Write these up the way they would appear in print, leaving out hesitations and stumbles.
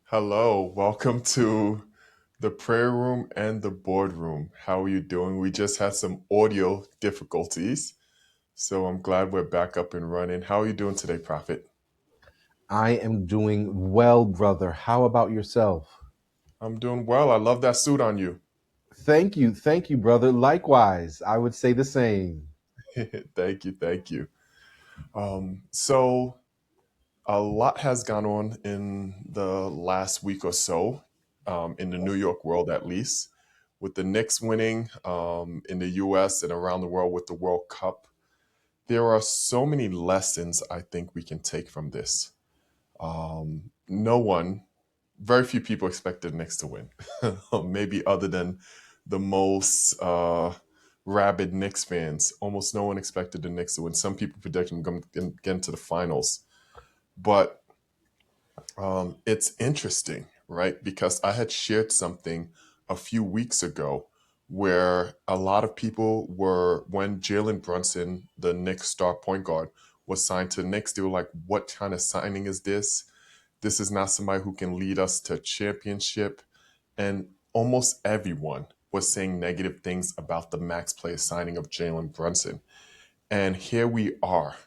Hello, welcome to the prayer room and the boardroom. How are you doing? We just had some audio difficulties, so I'm glad we're back up and running. How are you doing today, Prophet? I am doing well, brother. How about yourself? I'm doing well. I love that suit on you. Thank you, brother. Likewise, I would say the same. Thank you, thank you. So a lot has gone on in the last week or so, in the New York world at least, with the Knicks winning in the US and around the world with the World Cup. There are so many lessons I think we can take from this. No one, very few people expected the Knicks to win, maybe other than the most rabid Knicks fans. Almost no one expected the Knicks to win. Some people predicted them to get into the finals. But it's interesting, right? Because I had shared something a few weeks ago where a lot of people were, when Jalen Brunson, the Knicks star point guard, was signed to the Knicks, they were like, what kind of signing is this? This is not somebody who can lead us to championship. And almost everyone was saying negative things about the max player signing of Jalen Brunson. And here we are,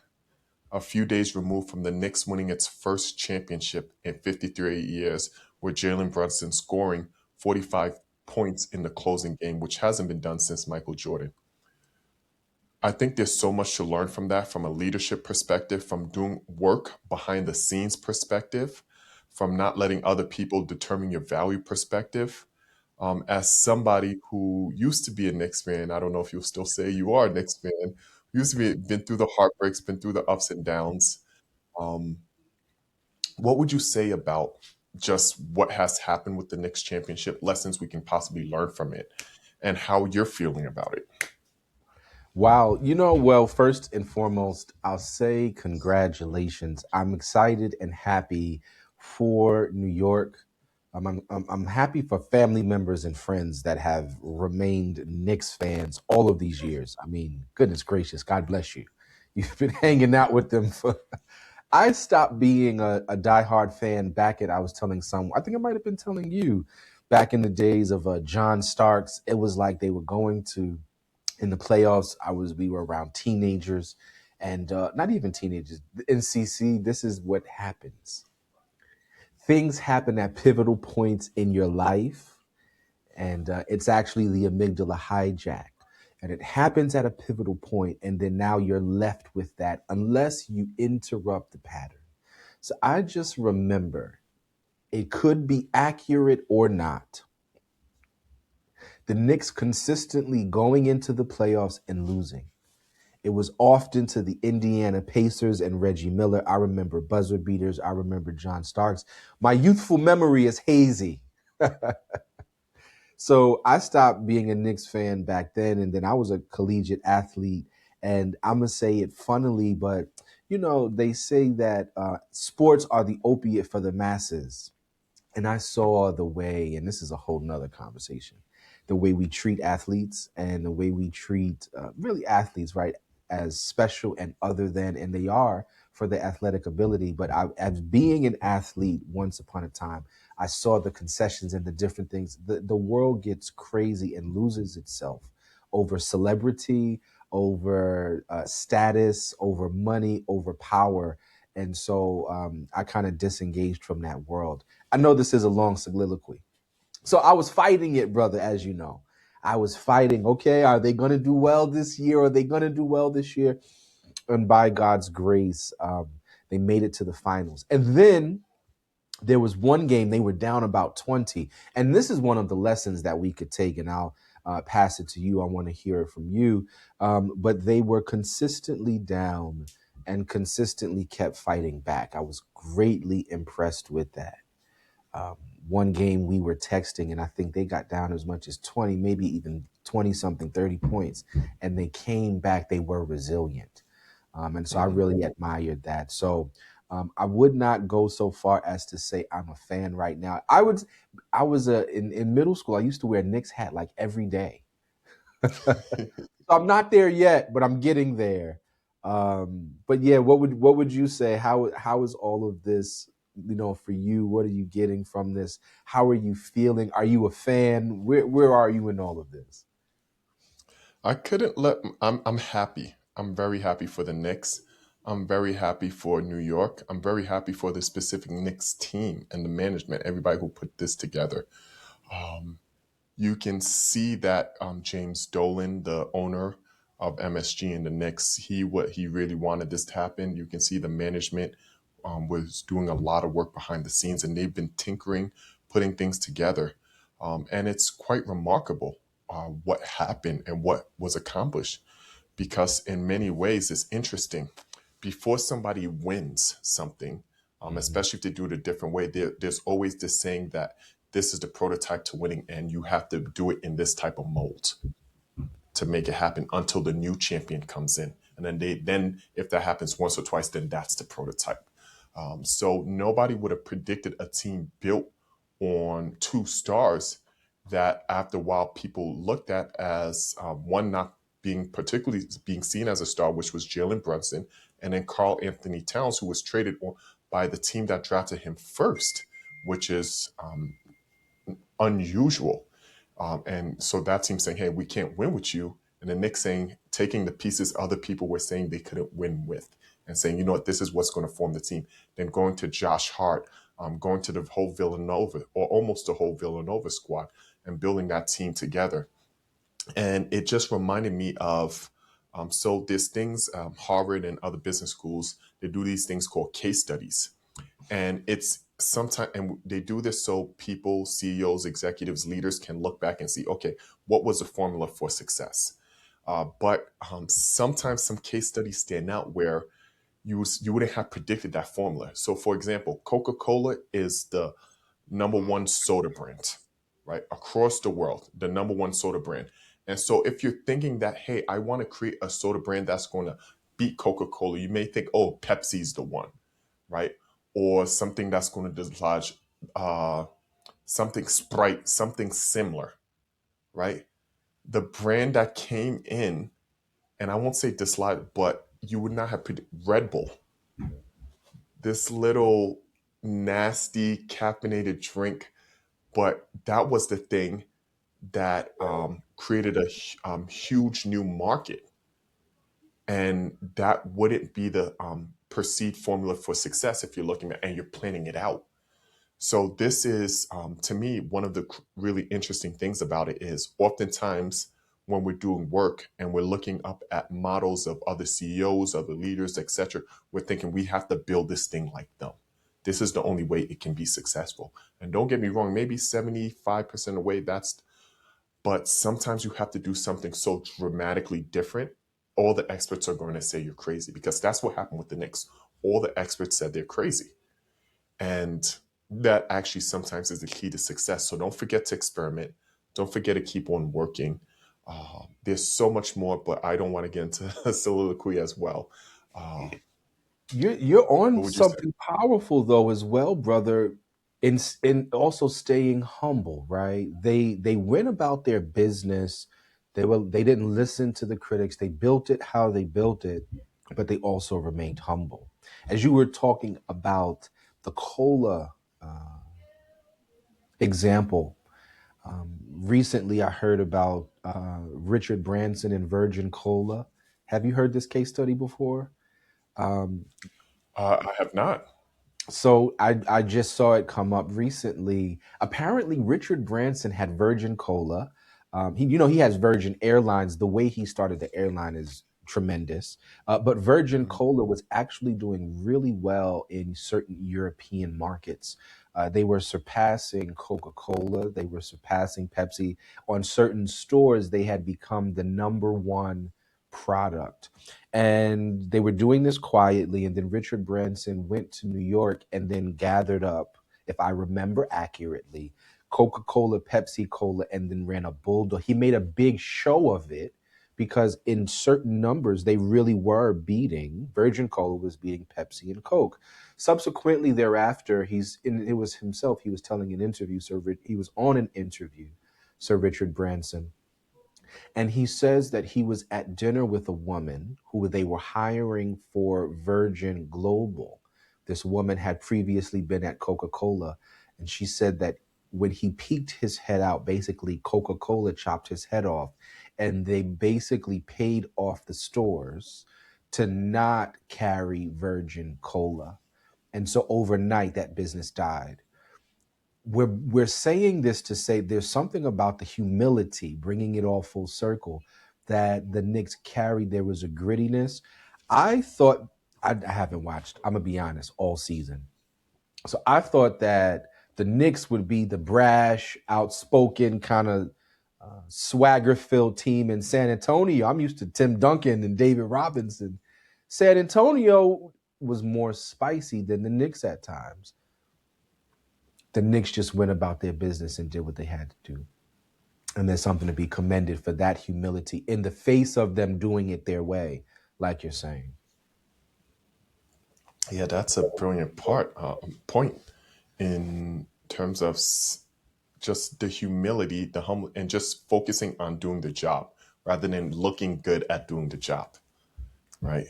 a few days removed from the Knicks winning its first championship in 53 years, with Jalen Brunson scoring 45 points in the closing game, which hasn't been done since Michael Jordan. I think there's so much to learn from that, from a leadership perspective, from doing work behind the scenes perspective, from not letting other people determine your value perspective. As somebody who used to be a Knicks fan, I don't know if you'll still say you are a Knicks fan, used to be, been through the heartbreaks, been through the ups and downs. Um, what would you say about just what has happened with the Knicks championship, lessons we can possibly learn from it, and how you're feeling about it? Wow. Well, first and foremost, I'll say congratulations. I'm excited and happy for New York. I'm happy for family members and friends that have remained Knicks fans all of these years. I mean, goodness gracious, God bless you. You've been hanging out with them for. I stopped being a diehard fan back at, I was telling someone, I think I might have been telling you back in the days of John Starks. It was like they were going to, in the playoffs, we were around teenagers and not even teenagers. In CC, this is what happens. Things happen at pivotal points in your life, and it's actually the amygdala hijack. And it happens at a pivotal point, and then now you're left with that unless you interrupt the pattern. So I just remember, it could be accurate or not, the Knicks consistently going into the playoffs and losing. It was often to the Indiana Pacers and Reggie Miller. I remember buzzer beaters. I remember John Starks. My youthful memory is hazy. So I stopped being a Knicks fan back then, and then I was a collegiate athlete. And I'm gonna say it funnily, but they say that sports are the opiate for the masses. And I saw the way, and this is a whole nother conversation, the way we treat athletes and the way we treat really athletes, right, as special and other than, and they are for their athletic ability. But as being an athlete once upon a time, I saw the concessions and the different things. The world gets crazy and loses itself over celebrity, over status, over money, over power. And so I kind of disengaged from that world. I know this is a long soliloquy. So I was fighting it, brother, as you know. I was fighting, okay, are they going to do well this year? Are they going to do well this year? And by God's grace, they made it to the finals. And then there was one game, they were down about 20. And this is one of the lessons that we could take, and I'll pass it to you. I want to hear it from you. But they were consistently down and consistently kept fighting back. I was greatly impressed with that. Um, One game we were texting, and I think they got down as much as 20, maybe even 20 something, 30 points, and they came back. They were resilient. And so I Mhm. really admired that. So I would not go so far as to say I'm a fan right now. I was in middle school. I used to wear a Knicks hat like every day. So I'm not there yet, but I'm getting there. But yeah, what would you say? How is all of this? for you? What are you getting from this? How are you feeling? Are you a fan? Where are you in all of this? I couldn't let. I'm happy. I'm very happy for the Knicks. I'm very happy for New York. I'm very happy for the specific Knicks team and the management, everybody who put this together. You can see that James Dolan, the owner of MSG and the Knicks, he really wanted this to happen. You can see the management was doing a lot of work behind the scenes, and they've been tinkering, putting things together, and it's quite remarkable what happened and what was accomplished. Because in many ways, it's interesting. Before somebody wins something, Mhm. especially if they do it a different way, there's always this saying that this is the prototype to winning, and you have to do it in this type of mold to make it happen until the new champion comes in. And then if that happens once or twice, then that's the prototype. So nobody would have predicted a team built on two stars that after a while people looked at as one not being particularly being seen as a star, which was Jalen Brunson, and then Carl Anthony Towns, who was traded by the team that drafted him first, which is unusual. And so that team saying, hey, we can't win with you. And the Knicks saying, taking the pieces other people were saying they couldn't win with and saying, you know what, this is what's going to form the team. Then going to Josh Hart, going to the whole Villanova or almost the whole Villanova squad and building that team together. And it just reminded me of, so there's things, Harvard and other business schools, they do these things called case studies, and it's sometimes, and they do this so people, CEOs, executives, leaders can look back and see, okay, what was the formula for success? But sometimes some case studies stand out where you wouldn't have predicted that formula. So, for example, Coca Cola is the number one soda brand, right? Across the world, the number one soda brand. And so if you're thinking that, hey, I want to create a soda brand that's going to beat Coca Cola, you may think, oh, Pepsi's the one, right? Or something that's going to dislodge something Sprite, something similar, right? The brand that came in, and I won't say dislodge, but you would not have Red Bull, this little nasty caffeinated drink, but that was the thing that created a huge new market, and that wouldn't be the perceived formula for success if you're looking at and you're planning it out. So this is, to me, one of the really interesting things about it is oftentimes when we're doing work and we're looking up at models of other CEOs, other leaders, etc., we're thinking we have to build this thing like them. This is the only way it can be successful. And don't get me wrong, maybe 75% of the way that's, but sometimes you have to do something so dramatically different. All the experts are going to say you're crazy because that's what happened with the Knicks. All the experts said they're crazy. And that actually sometimes is the key to success. So don't forget to experiment. Don't forget to keep on working. There's so much more, but I don't want to get into a soliloquy as well. Uh, You're on what would you say? something powerful though as well, brother. In also staying humble, right? They went about their business. They didn't listen to the critics. They built it how they built it, but they also remained humble. As you were talking about the cola example, recently I heard about Richard Branson and Virgin Cola. Have you heard this case study before? Um, I have not. So I just saw it come up recently. Apparently, Richard Branson had Virgin Cola. He has Virgin Airlines. The way he started the airline is tremendous. But Virgin Mhm. Cola was actually doing really well in certain European markets. They were surpassing Coca Cola. They were surpassing Pepsi. On certain stores, they had become the number one product, and they were doing this quietly. And then Richard Branson went to New York and then gathered up, if I remember accurately, Coca Cola, Pepsi Cola, and then ran a bulldog. He made a big show of it because in certain numbers, they really were beating, Virgin Cola was beating Pepsi and Coke. Subsequently, thereafter, it was himself, he was telling an interview, he was on an interview, Sir Richard Branson, and he says that he was at dinner with a woman who they were hiring for Virgin Global. This woman had previously been at Coca Cola, and she said that when he peeked his head out, basically Coca Cola chopped his head off, and they basically paid off the stores to not carry virgin cola. And so overnight, that business died. We're saying this to say there's something about the humility, bringing it all full circle, that the Knicks carried. There was a grittiness. I thought I haven't watched. I'm gonna be honest, all season. So I thought that the Knicks would be the brash, outspoken kind of swagger-filled team in San Antonio. I'm used to Tim Duncan and David Robinson. San Antonio was more spicy than the Knicks at times. The Knicks just went about their business and did what they had to do. And there's something to be commended for that humility in the face of them doing it their way, like you're saying. Yeah, that's a brilliant point in terms of just the humility, the humble, and just focusing on doing the job rather than looking good at doing the job, right?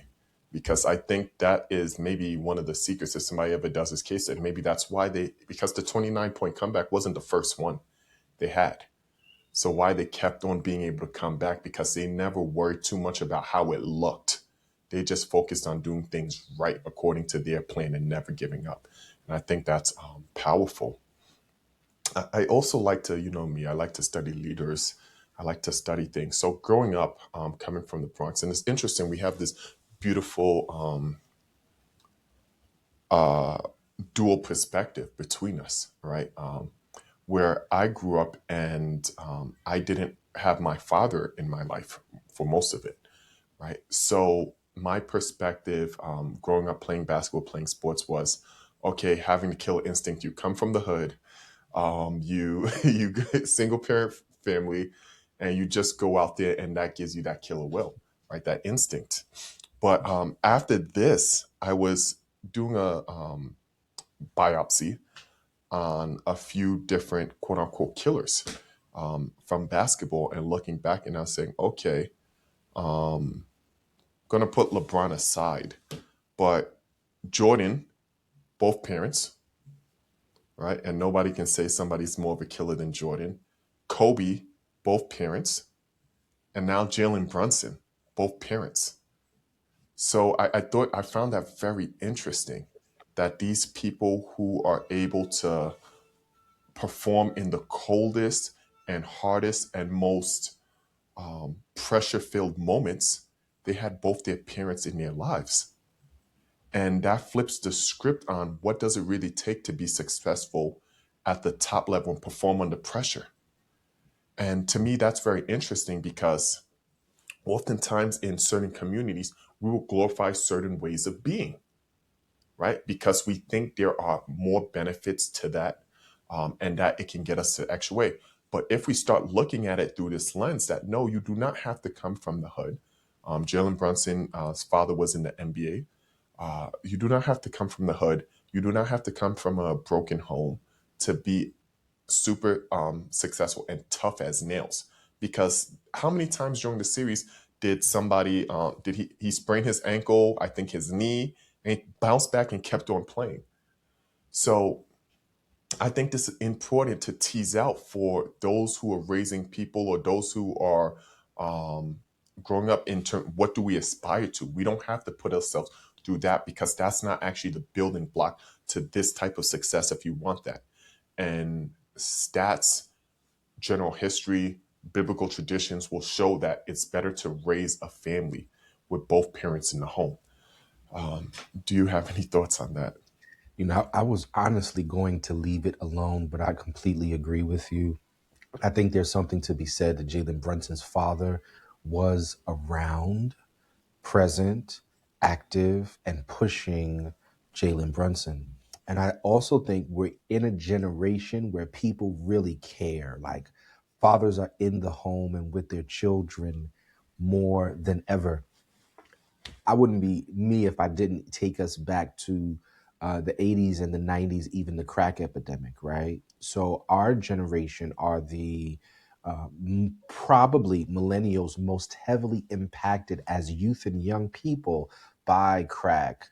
Because I think that is maybe one of the secrets if somebody ever does this case, and maybe that's why because the 29-point comeback wasn't the first one they had. So why they kept on being able to come back, because they never worried too much about how it looked. They just focused on doing things right according to their plan and never giving up. And I think that's powerful. I also like to, you know me, I like to study leaders. I like to study things. So growing up, coming from the Bronx, and it's interesting, we have this beautiful dual perspective between us, right? Where I grew up and I didn't have my father in my life for most of it, right? So my perspective growing up playing basketball, playing sports was, okay, having the killer instinct. You come from the hood, you single parent family, and you just go out there and that gives you that killer will, right? That instinct. But after this, I was doing a biopsy on a few different quote unquote killers from basketball and looking back and I was saying, okay, gonna put LeBron aside, but Jordan, both parents, right? And nobody can say somebody's more of a killer than Jordan. Kobe, both parents, and now Jalen Brunson, both parents. So I found that very interesting that these people who are able to perform in the coldest and hardest and most pressure filled moments, they had both their parents in their lives. And that flips the script on what does it really take to be successful at the top level and perform under pressure. And to me, that's very interesting because oftentimes in certain communities, we will glorify certain ways of being, right? Because we think there are more benefits to that and that it can get us to extra way. But if we start looking at it through this lens that no, you do not have to come from the hood. Jalen Brunson's father was in the NBA. You do not have to come from the hood. You do not have to come from a broken home to be super successful and tough as nails. Because how many times during the series did somebody did he sprain his ankle? I think his knee, and he bounced back and kept on playing. So I think this is important to tease out for those who are raising people or those who are um, growing up in term. What do we aspire to? We don't have to put ourselves through that because that's not actually the building block to this type of success if you want that. And stats, general history, biblical traditions will show that it's better to raise a family with both parents in the home. Do you have any thoughts on that? You know, I was honestly going to leave it alone, but I completely agree with you. I think there's something to be said that Jalen Brunson's father was around, present, active, and pushing Jalen Brunson. And I also think we're in a generation where people really care. Like fathers are in the home and with their children more than ever. I wouldn't be me if I didn't take us back to the 80s and the 90s, even the crack epidemic, right? So our generation are the probably millennials most heavily impacted as youth and young people by crack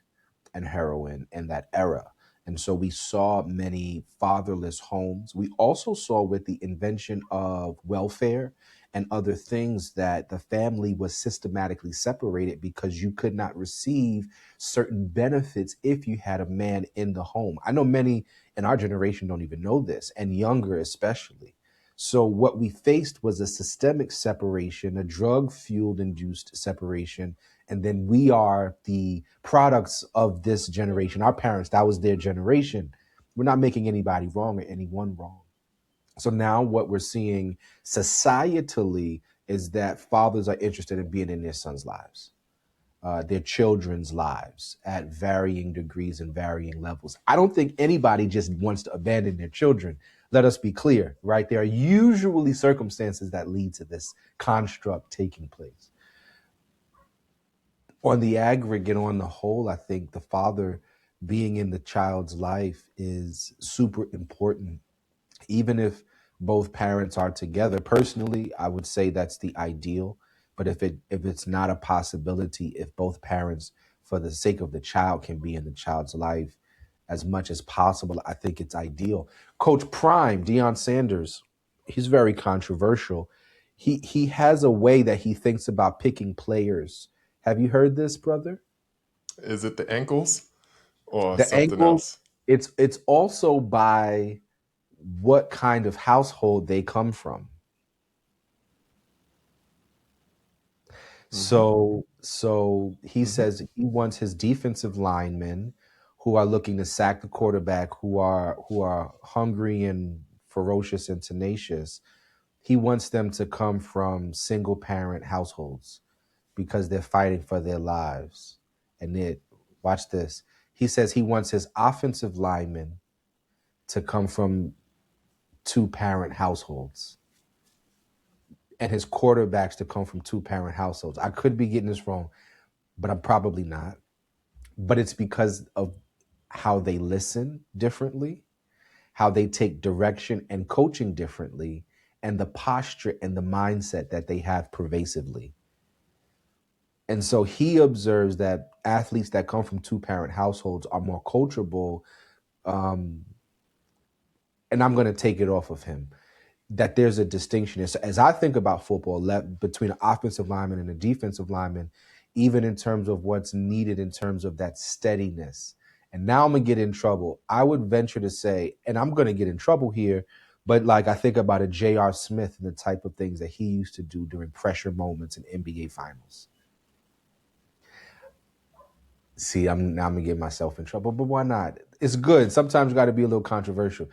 and heroin in that era. And so we saw many fatherless homes. We also saw with the invention of welfare and other things that the family was systematically separated because you could not receive certain benefits if you had a man in the home. I know many in our generation don't even know this, and younger especially. So what we faced was a systemic separation, a drug fueled induced separation, and then we are the products of this generation. Our parents, that was their generation. We're not making anybody wrong or anyone wrong. So now what we're seeing societally is that fathers are interested in being in their sons' lives, their children's lives at varying degrees and varying levels. I don't think anybody just wants to abandon their children. Let us be clear, right? There are usually circumstances that lead to this construct taking place. On the aggregate, on the whole, I think the father being in the child's life is super important, even if both parents are together. Personally, I would say that's the ideal. But if it's not a possibility, if both parents, for the sake of the child, can be in the child's life as much as possible, I think it's ideal. Coach Prime, Deion Sanders, he's very controversial. He has a way that he thinks about picking players. Have you heard this, brother? Is it the ankles or The something ankle, else? it's also by what kind of household they come from. Hmm. So he Hmm. says he wants his defensive linemen who are looking to sack the quarterback, who are hungry and ferocious and tenacious. He wants them to come from single parent households because they're fighting for their lives. And it watch this. He says he wants his offensive linemen to come from two parent households and his quarterbacks to come from two parent households. I could be getting this wrong, but I'm probably not. But it's because of how they listen differently, how they take direction and coaching differently, and the posture and the mindset that they have pervasively. And so he observes that athletes that come from two parent households are more coachable. Um, and I'm going to take it off of him that there's a distinction. As I think about football, between an offensive lineman and a defensive lineman, even in terms of what's needed in terms of that steadiness. And now I'm gonna get in trouble. I would venture to say, and I'm gonna get in trouble here, but like I think about a J.R. Smith and the type of things that he used to do during pressure moments in NBA finals. See, I'm gonna get myself in trouble, but why not? It's good. Sometimes got to be a little controversial.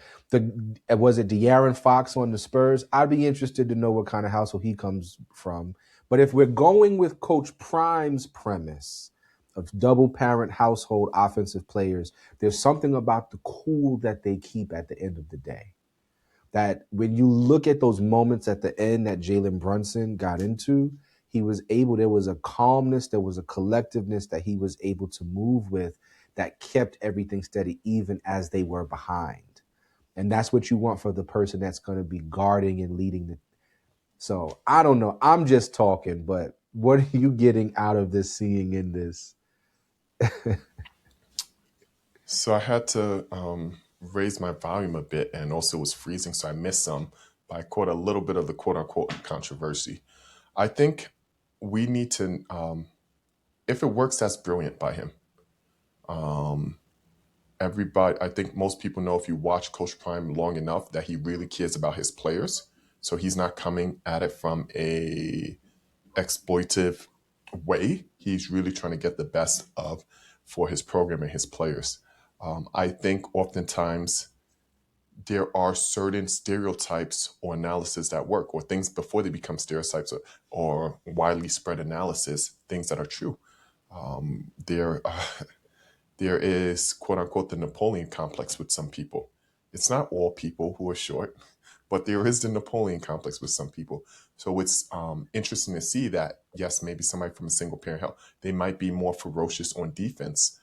Was it De'Aaron Fox on the Spurs? I'd be interested to know what kind of household he comes from. But if we're going with Coach Prime's premise of double parent household offensive players, there's something about the cool that they keep at the end of the day. That when you look at those moments at the end that Jalen Brunson got into, he was able, there was a calmness, there was a collectiveness that he was able to move with that kept everything steady even as they were behind. And that's what you want for the person that's going to be guarding and leading the. So I don't know. I'm just talking, but what are you getting out of this, seeing in this? So I had to raise my volume a bit, and also it was freezing, so I missed some. But I caught a little bit of the quote unquote controversy. I think we need to, if it works, that's brilliant by him. Everybody, I think most people know if you watch Coach Prime long enough that he really cares about his players. So he's not coming at it from a exploitive way. He's really trying to get the best of for his program and his players. I think oftentimes there are certain stereotypes or analysis that work, or things before they become stereotypes or widely spread analysis, things that are true. There, there is quote unquote the Napoleon complex with some people. It's not all people who are short, but there is the Napoleon complex with some people. So it's interesting to see that, yes, maybe somebody from a single parent hell, they might be more ferocious on defense,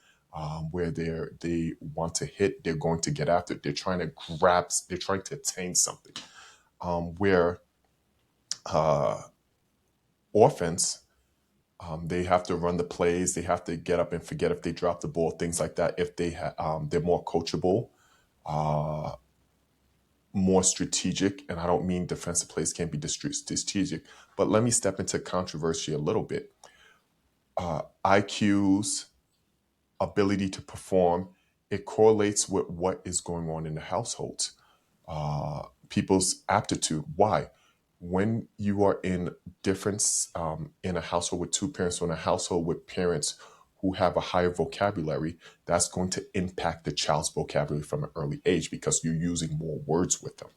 where they want to hit, they're going to get after it, they're trying to grab, they're trying to attain something. Where offense, They have to run the plays. They have to get up and forget if they drop the ball, things like that. If they're more coachable, uh, more strategic, and I don't mean defensive plays can't be strategic, but let me step into controversy a little bit. IQs, ability to perform, it correlates with what is going on in the household. People's aptitude. Why? When you are in difference in a household with two parents or in a household with parents who have a higher vocabulary, that's going to impact the child's vocabulary from an early age because you're using more words with them,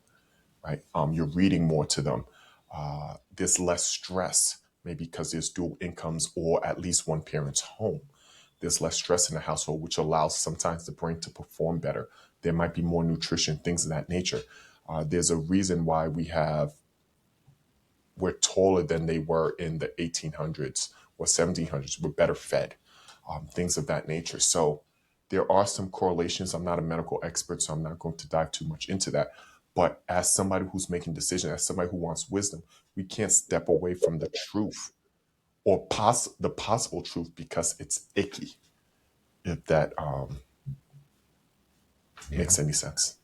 right? You're reading more to them. There's less stress, maybe because there's dual incomes or at least one parent's home. There's less stress in the household, which allows sometimes the brain to perform better. There might be more nutrition, things of that nature. There's a reason why we're taller than they were in the 1800s or 1700s. We're better fed, things of that nature. So there are some correlations. I'm not a medical expert, so I'm not going to dive too much into that. But as somebody who's making decisions, as somebody who wants wisdom, we can't step away from the truth or the possible truth because it's icky, if that Yeah. makes any sense.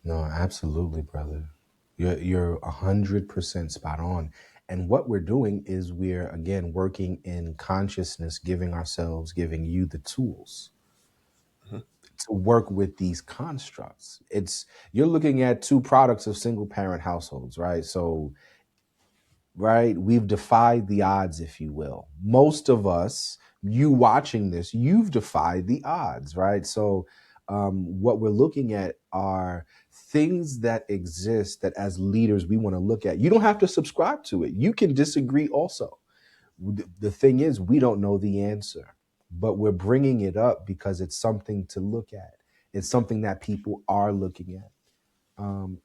No, absolutely, brother. You're 100% spot on. And what we're doing is we're again working in consciousness, giving ourselves, giving you the tools Mhm. to work with these constructs. It's you're looking at two products of single parent households, right? So right? We've defied the odds, if you will. Most of us, you watching this, you've defied the odds, right? So, what we're looking at are things that exist that as leaders we want to look at. You don't have to subscribe to it, you can disagree also. The thing is, we don't know the answer, but we're bringing it up because it's something to look at, it's something that people are looking at.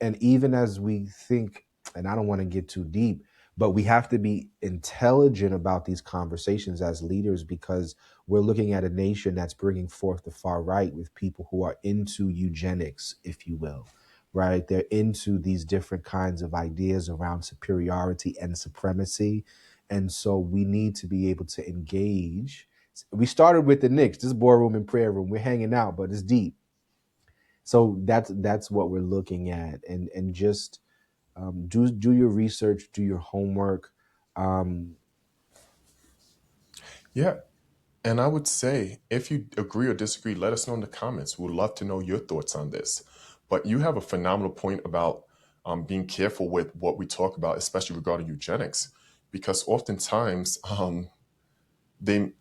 And even as we think, and I don't want to get too deep, but we have to be intelligent about these conversations as leaders because we're looking at a nation that's bringing forth the far right with people who are into eugenics, if you will, right? They're into these different kinds of ideas around superiority and supremacy. And so we need to be able to engage. We started with the Knicks, this boardroom and prayer room. We're hanging out, but it's deep. So that's what we're looking at, and just do your research, do your homework. um, Yeah. And I would say, if you agree or disagree, let us know in the comments. We'd love to know your thoughts on this. But you have a phenomenal point about being careful with what we talk about, especially regarding eugenics, because oftentimes they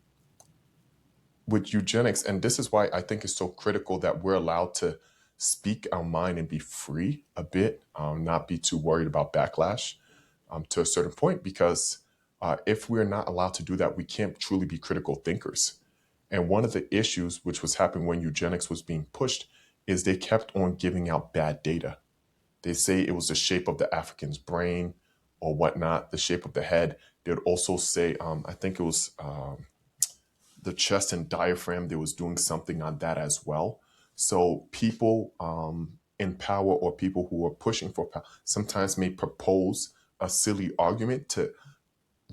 with eugenics, and this is why I think it's so critical that we're allowed to speak our mind and be free a bit, not be too worried about backlash to a certain point, because if we're not allowed to do that, we can't truly be critical thinkers. And one of the issues which was happening when eugenics was being pushed is they kept on giving out bad data. They say it was the shape of the African's brain or whatnot, the shape of the head. They would also say, I think it was the chest and diaphragm, they was doing something on that as well. So people in power or people who are pushing for power sometimes may propose a silly argument to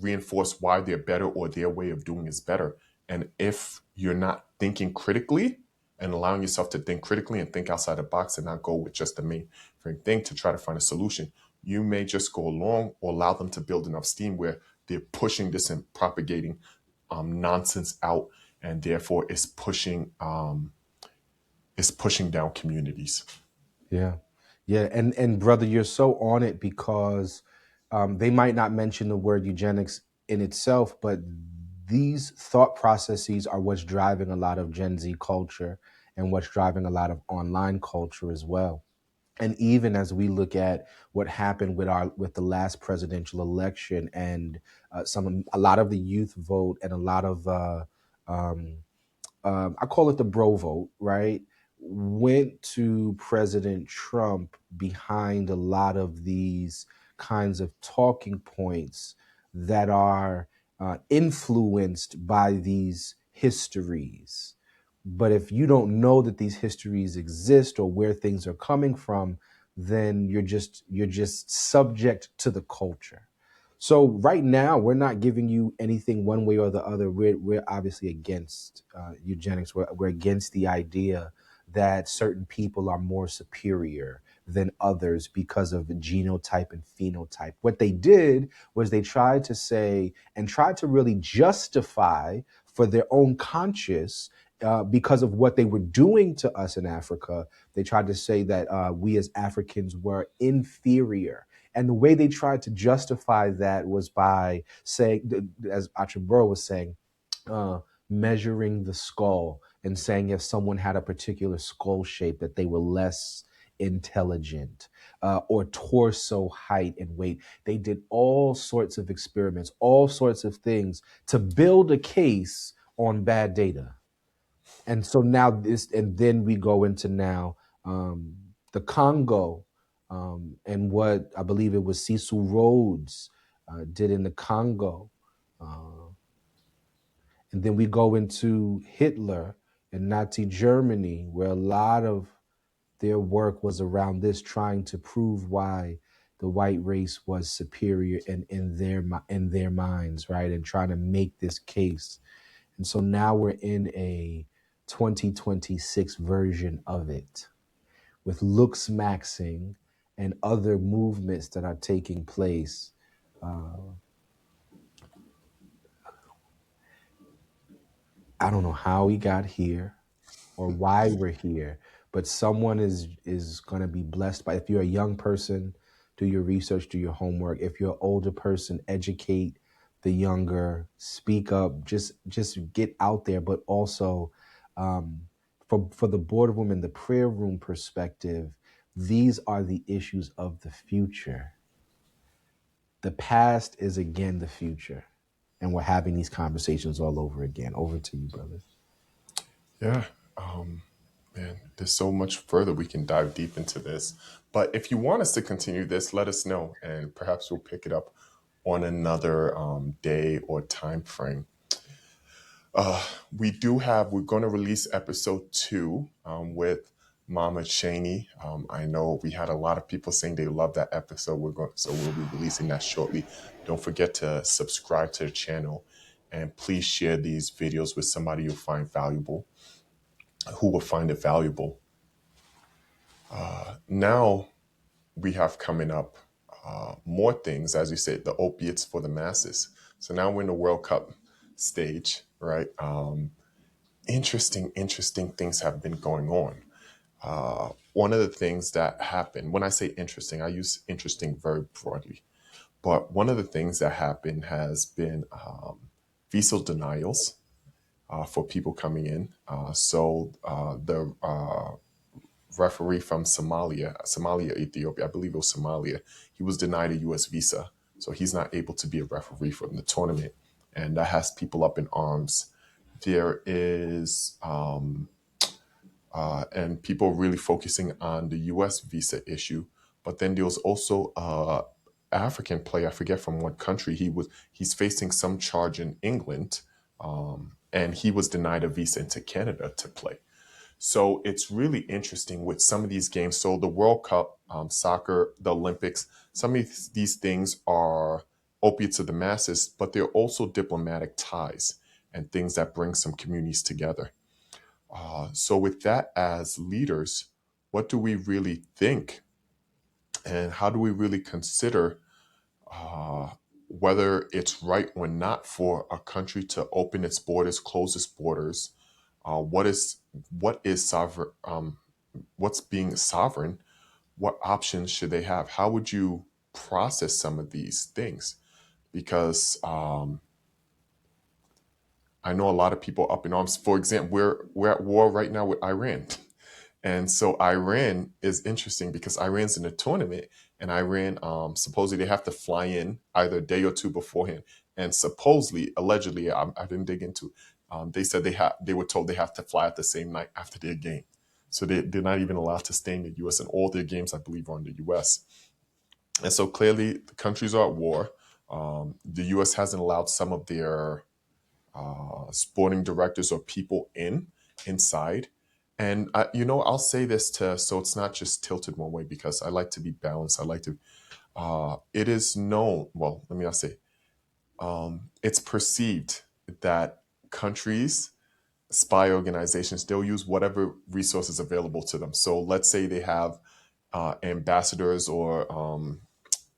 reinforce why they're better or their way of doing is better. And if you're not thinking critically and allowing yourself to think critically and think outside the box and not go with just the main thing to try to find a solution, you may just go along or allow them to build enough steam where they're pushing this and propagating nonsense out, and therefore it's pushing down communities. yeah, yeah, and brother, you're so on it because they might not mention the word eugenics in itself, but these thought processes are what's driving a lot of Gen Z culture and what's driving a lot of online culture as well. And even as we look at what happened with the last presidential election and a lot of the youth vote and a lot of um, I call it the bro vote, right? Went to President Trump behind a lot of these kinds of talking points that are influenced by these histories. But if you don't know that these histories exist or where things are coming from, then you're just subject to the culture. So right now, we're not giving you anything one way or the other. We're obviously against eugenics. We're against the idea that certain people are more superior than others because of genotype and phenotype. What they did was they tried to say and tried to really justify for their own conscience. Because of what they were doing to us in Africa, they tried to say that we as Africans were inferior, and the way they tried to justify that was by saying, as Achiburo was saying, uh, measuring the skull and saying if someone had a particular skull shape that they were less intelligent, or torso height and weight. They did all sorts of experiments, all sorts of things to build a case on bad data. And so now this, and then we go into now the Congo, and what I believe it was Cecil Rhodes did in the Congo, uh, and then we go into Hitler and Nazi Germany, where a lot of their work was around this, trying to prove why the white race was superior in their minds, right, and trying to make this case. And so now we're in a 2026 version of it with looks maxing and other movements that are taking place. Uh, I don't know how we got here or why we're here, but someone is going to be blessed by. If you're a young person, do your research, do your homework. If you're an older person, educate the younger, speak up, just get out there. But also, for the boardroom and the prayer room perspective, these are the issues of the future. The past is again the future, and we're having these conversations all over again. Over to you, brother. Yeah. Man, there's so much further we can dive deep into this. But if you want us to continue this, let us know, and perhaps we'll pick it up on another day or time frame. We're going to release episode 2 with Mama Cheney. I know we had a lot of people saying they love that episode. So we'll be releasing that shortly. Don't forget to subscribe to the channel, and please share these videos with somebody who will find it valuable. Now we have coming up more things, as you said, the opiates for the masses. So now we're in the World Cup stage, right? Interesting things have been going on. One of the things that happened, when I say interesting, I use interesting very broadly, but one of the things that happened has been visa denials for people coming in. The referee from Ethiopia, I believe it was Somalia, he was denied a U.S. visa, so he's not able to be a referee for the tournament, and that has people up in arms. There is and people really focusing on the U.S. visa issue. But then there was also African player, I forget from what country he was. He's facing some charge in England, and he was denied a visa into Canada to play. So it's really interesting with some of these games. So the World Cup, soccer, the Olympics, some of these things are opiates of the masses, but they're also diplomatic ties and things that bring some communities together. So, with that as leaders, what do we really think? And how do we really consider whether it's right or not for a country to open its borders, close its borders? What is sovereign? What's being sovereign? What options should they have? How would you process some of these things? Because I know a lot of people up in arms. For example, we're at war right now with Iran. And so Iran is interesting because Iran's in a tournament, and Iran supposedly they have to fly in either a day or two beforehand. And supposedly, allegedly, I didn't dig into. They said they were told they have to fly out the same night after their game, so they're not even allowed to stay in the U.S. And all their games, I believe, are in the U.S. And so clearly, the countries are at war. The U.S. hasn't allowed some of their sporting directors or people inside. And I'll say this so it's not just tilted one way, because I like to be balanced. It is known, well, let me not say, it's perceived that countries, spy organizations, they'll use whatever resources available to them. So let's say they have ambassadors or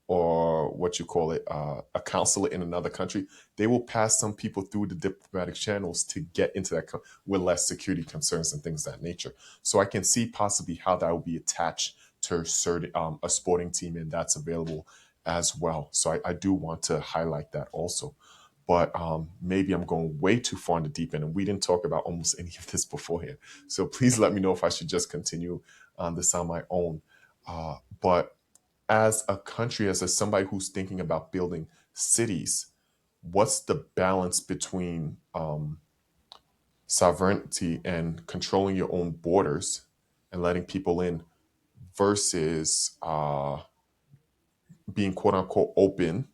what you call it, a consulate in another country, they will pass some people through the diplomatic channels to get into that with less security concerns and things of that nature. So I can see possibly how that will be attached to a sporting team, and that's available as well. So I do want to highlight that also. But maybe I'm going way too far in the deep end, and we didn't talk about almost any of this beforehand. So please let me know if I should just continue on this on my own. But as a country, somebody who's thinking about building cities, what's the balance between sovereignty and controlling your own borders and letting people in versus being quote unquote open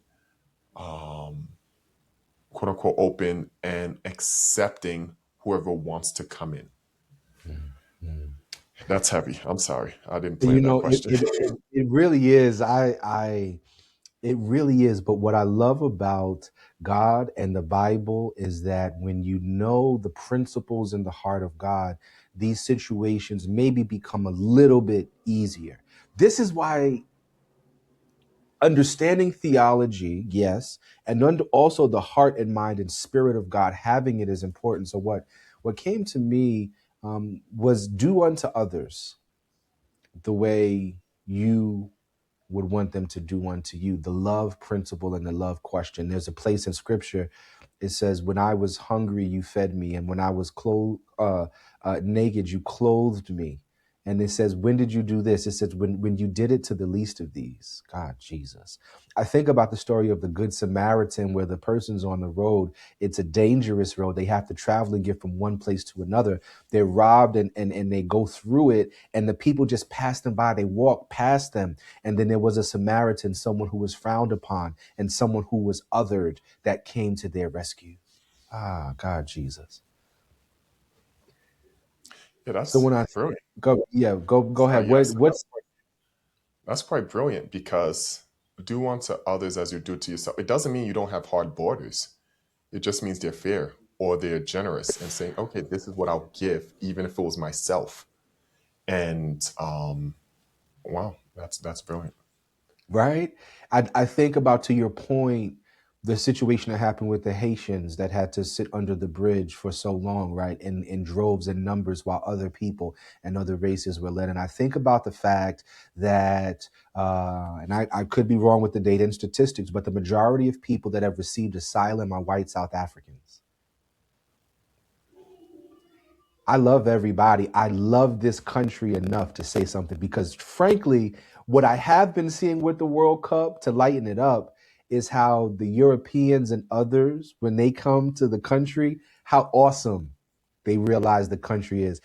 and accepting whoever wants to come in? Mhm. That's heavy. I'm sorry. I didn't You plan that know, question. it really is. It really is. But what I love about God and the Bible is that when you know the principles in the heart of God, these situations maybe become a little bit easier. This is why understanding theology, yes, and also the heart and mind and spirit of God, having it is important. So what came to me was do unto others the way you would want them to do unto you. The love principle and the love question. There's a place in scripture. It says, when I was hungry, you fed me. And when I was naked, you clothed me. And it says, when did you do this? It says, when you did it to the least of these. God, Jesus. I think about the story of the Good Samaritan where the person's on the road. It's a dangerous road. They have to travel and get from one place to another. They're robbed and they go through it. And the people just pass them by. They walk past them. And then there was a Samaritan, someone who was frowned upon and someone who was othered that came to their rescue. Ah, God, Jesus. Yeah, So that's when I brilliant. go, yeah, go ahead. Yes, What's that's quite brilliant because do unto others as you do to yourself. It doesn't mean you don't have hard borders. It just means they're fair or they're generous and saying, okay, this is what I'll give, even if it was myself. And wow, that's brilliant. right? I think about, to your point, the situation that happened with the Haitians that had to sit under the bridge for so long, right? In droves and numbers while other people and other races were led. And I think about the fact that, and I could be wrong with the data and statistics, but the majority of people that have received asylum are white South Africans. I love everybody. I love this country enough to say something because, frankly, what I have been seeing with the World Cup, to lighten it up, is how the Europeans and others, when they come to the country, how awesome they realize the country is.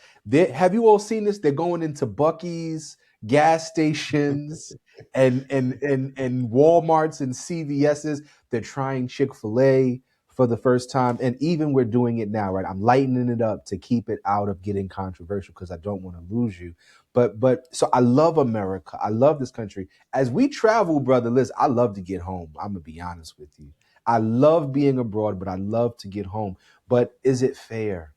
Have you all seen this? They're going into Buc-ee's, gas stations, and Walmarts and CVS's. They're trying Chick-fil-A for the first time. And even we're doing it now, right? I'm lightening it up to keep it out of getting controversial because I don't want to lose you. But so I love America. I love this country. As we travel, brother Liz, I love to get home. I'm gonna be honest with you. I love being abroad, but I love to get home. But is it fair?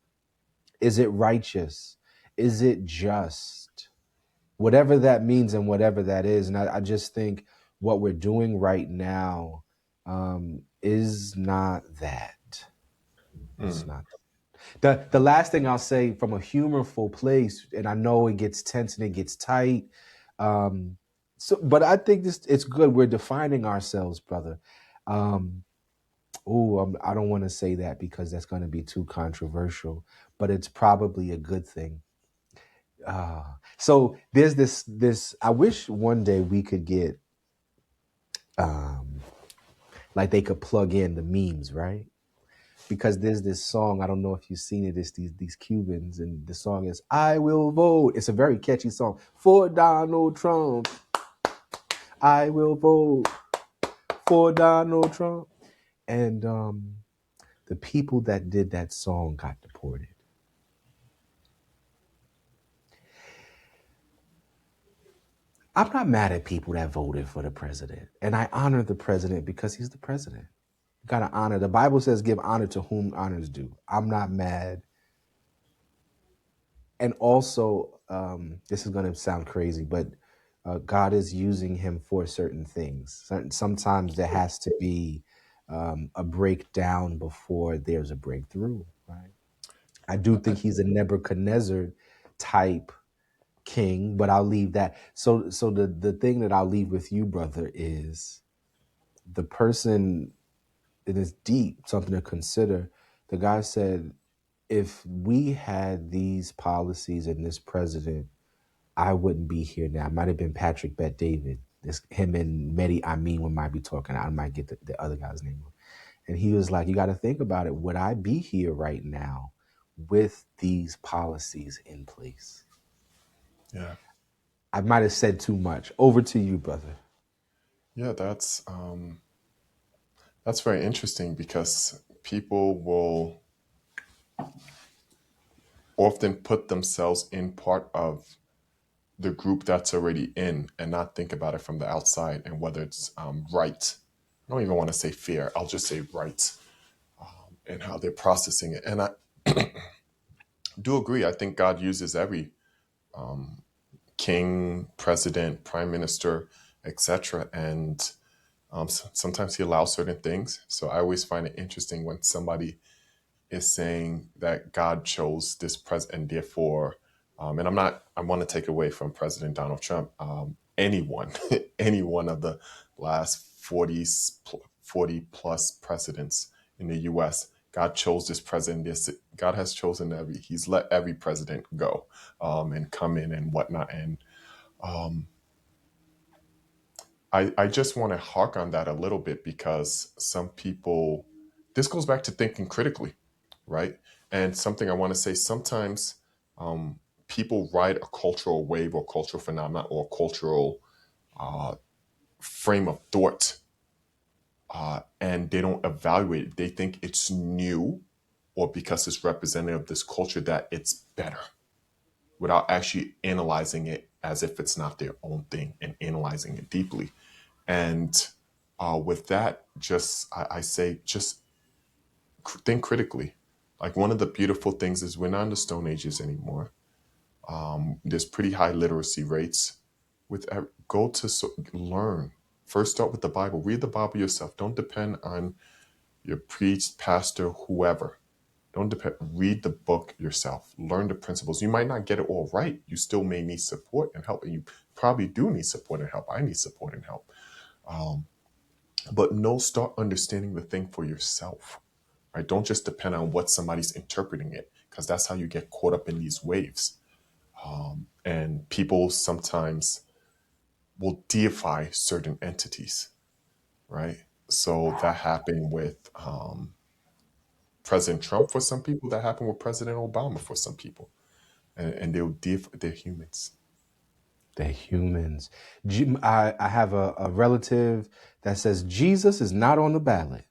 Is it righteous? Is it just? Whatever that means and whatever that is. And I just think what we're doing right now is not that. It's Mm. not. The last thing I'll say from a humorful place, and I know it gets tense and it gets tight. Um, but I think this it's good. We're defining ourselves, brother. Um, I don't want to say that because that's going to be too controversial, but it's probably a good thing. So there's this. I wish one day we could get um, like they could plug in the memes, right? Because there's this song. I don't know if you've seen it. It's these Cubans, and the song is "I Will Vote." It's a very catchy song for Donald Trump. I will vote for Donald Trump. And the people that did that song got deported. I'm not mad at people that voted for the president, and I honor the president because he's the president. You gotta honor. The Bible says, "Give honor to whom honors due." I'm not mad, and also, this is gonna sound crazy, but God is using him for certain things. Sometimes there has to be a breakdown before there's a breakthrough. Right? I do I, think he's a Nebuchadnezzar type king, but I'll leave that. So the thing that I'll leave with you, brother, is the person. It is deep, something to consider. The guy said, if we had these policies and this president, I wouldn't be here now. It might have been Patrick Bet David. This him and Mehdi Amin we might be talking. I might get the other guy's name. And he was like, you got to think about it. Would I be here right now with these policies in place? yeah, I might have said too much. Over to you, brother. yeah, that's very interesting because people will often put themselves in part of the group that's already in and not think about it from the outside and whether it's right. I don't even want to say fair. I'll just say right and how they're processing it. And I do agree. I think God uses every king, president, prime minister, etc. And sometimes he allows certain things. So I always find it interesting when somebody is saying that God chose this president, and therefore, and I want to take away from President Donald Trump, anyone, any one of the last 40 plus presidents in the US, God chose this president. God has chosen he's let every president go and come in and whatnot. And I just want to hark on that a little bit because some people, this goes back to thinking critically, right? And something I want to say sometimes people ride a cultural wave or cultural phenomenon or cultural frame of thought and they don't evaluate it. They think it's new or because it's representative of this culture that it's better without actually analyzing it as if it's not their own thing and analyzing it deeply. And with that, I say, just think critically. Like one of the beautiful things is we're not in the Stone Ages anymore. There's pretty high literacy rates. Go to learn. First, start with the Bible. Read the Bible yourself. Don't depend on your priest, pastor, whoever. Don't depend. Read the book yourself. Learn the principles. You might not get it all right. You still may need support and help, and you probably do need support and help. I need support and help. But no, start understanding the thing for yourself. Right? Don't just depend on what somebody's interpreting it, because that's how you get caught up in these waves. And people sometimes will deify certain entities, right? So that happened with President Trump for some people. That happened with President Obama for some people, and they'll deify. They're humans. They're humans. I have a relative that says Jesus is not on the ballot.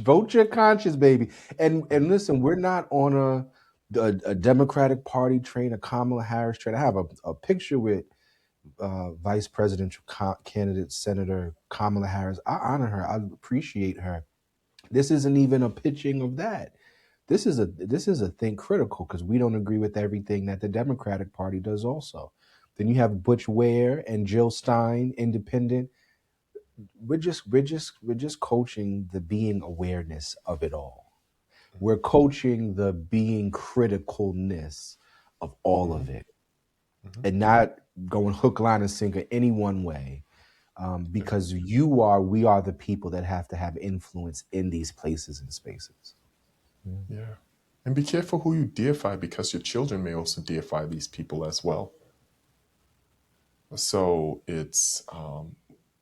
Vote your conscience, baby. And listen, we're not on a Democratic Party train, a Kamala Harris train. I have a picture with Vice Presidential candidate Senator Kamala Harris. I honor her. I appreciate her. This isn't even a pitching of that. This is a think critical because we don't agree with everything that the Democratic Party does. Also, then you have Butch Ware and Jill Stein, independent. We're just coaching the being awareness of it all. We're coaching the being criticalness of all Mm-hmm, of it, mm-hmm. and not going hook, line, and sinker any one way. Yeah, Because we are the people that have to have influence in these places and spaces. Yeah. yeah. And be careful who you deify because your children may also deify these people as well. So it's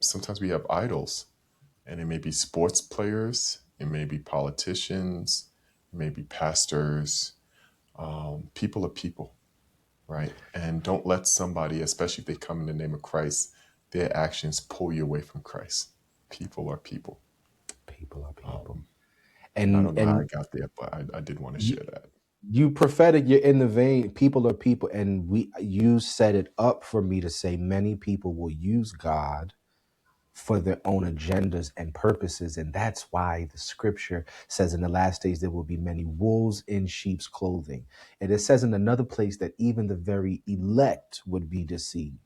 sometimes we have idols, and it may be sports players, it may be politicians, it may be pastors. People are people, right? And don't let somebody, especially if they come in the name of Christ, their actions pull you away from Christ. People are people. People are people. Um, and I And don't know how I and got there, but I did want to y- share that. You prophetic, you're in the vein. People are people, and we you set it up for me to say many people will use God for their own agendas and purposes, and that's why the scripture says in the last days there will be many wolves in sheep's clothing, and it says in another place that even the very elect would be deceived.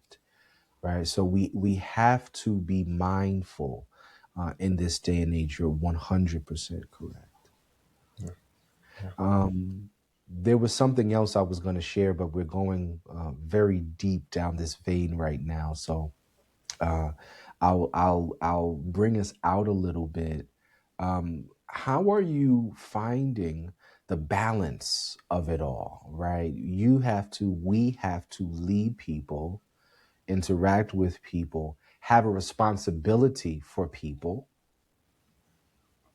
Right, so we have to be mindful in this day and age. You're 100% correct. Yeah. Yeah. There was something else I was going to share, but we're going very deep down this vein right now. So uh, I'll bring us out a little bit. How are you finding the balance of it all? Right, we have to lead people, interact with people, have a responsibility for people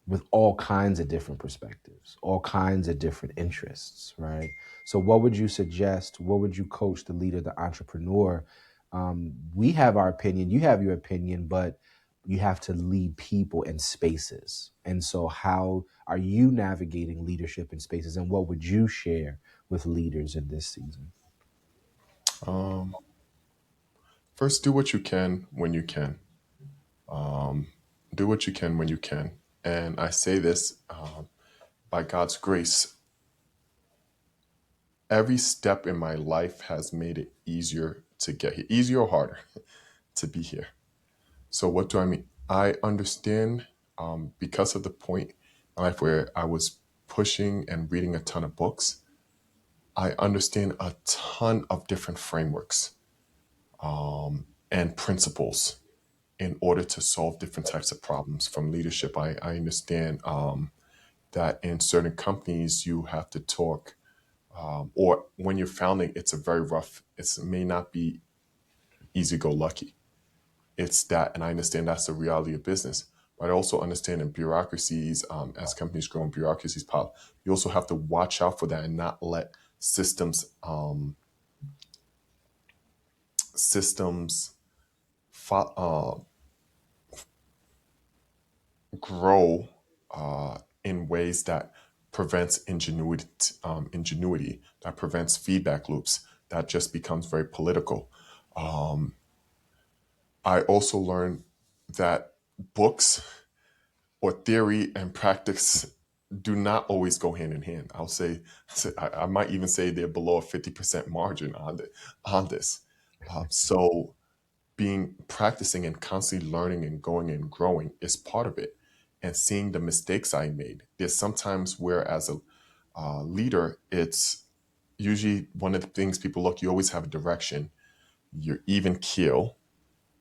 with all kinds of different perspectives, all kinds of different interests, right? So, what would you suggest? What would you coach the leader, the entrepreneur? We have our opinion, you have your opinion, but you have to lead people in spaces. And so, how are you navigating leadership in spaces? And what would you share with leaders in this season? Um, First, do what you can when you can. Do what you can when you can. And I say this by God's grace, every step in my life has made it easier to get here, easier or harder to be here. So, what do I mean? I understand because of the point in my life where I was pushing and reading a ton of books, I understand a ton of different frameworks and principles in order to solve different types of problems from leadership. I understand that in certain companies you have to talk, or when you're founding, it's a very rough. It may not be easy go lucky. It's that, and I understand that's the reality of business. But I also understand in bureaucracies, as companies grow and bureaucracies pop, you also have to watch out for that and not let systems grow in ways that prevents ingenuity, that prevents feedback loops, that just becomes very political. I also learned that books or theory and practice do not always go hand in hand. I might even say they're below a 50% margin on this. So being practicing and constantly learning and going and growing is part of it. And seeing the mistakes I made. There's sometimes where, as a leader, it's usually one of the things people look. You always have a direction. You're even keel,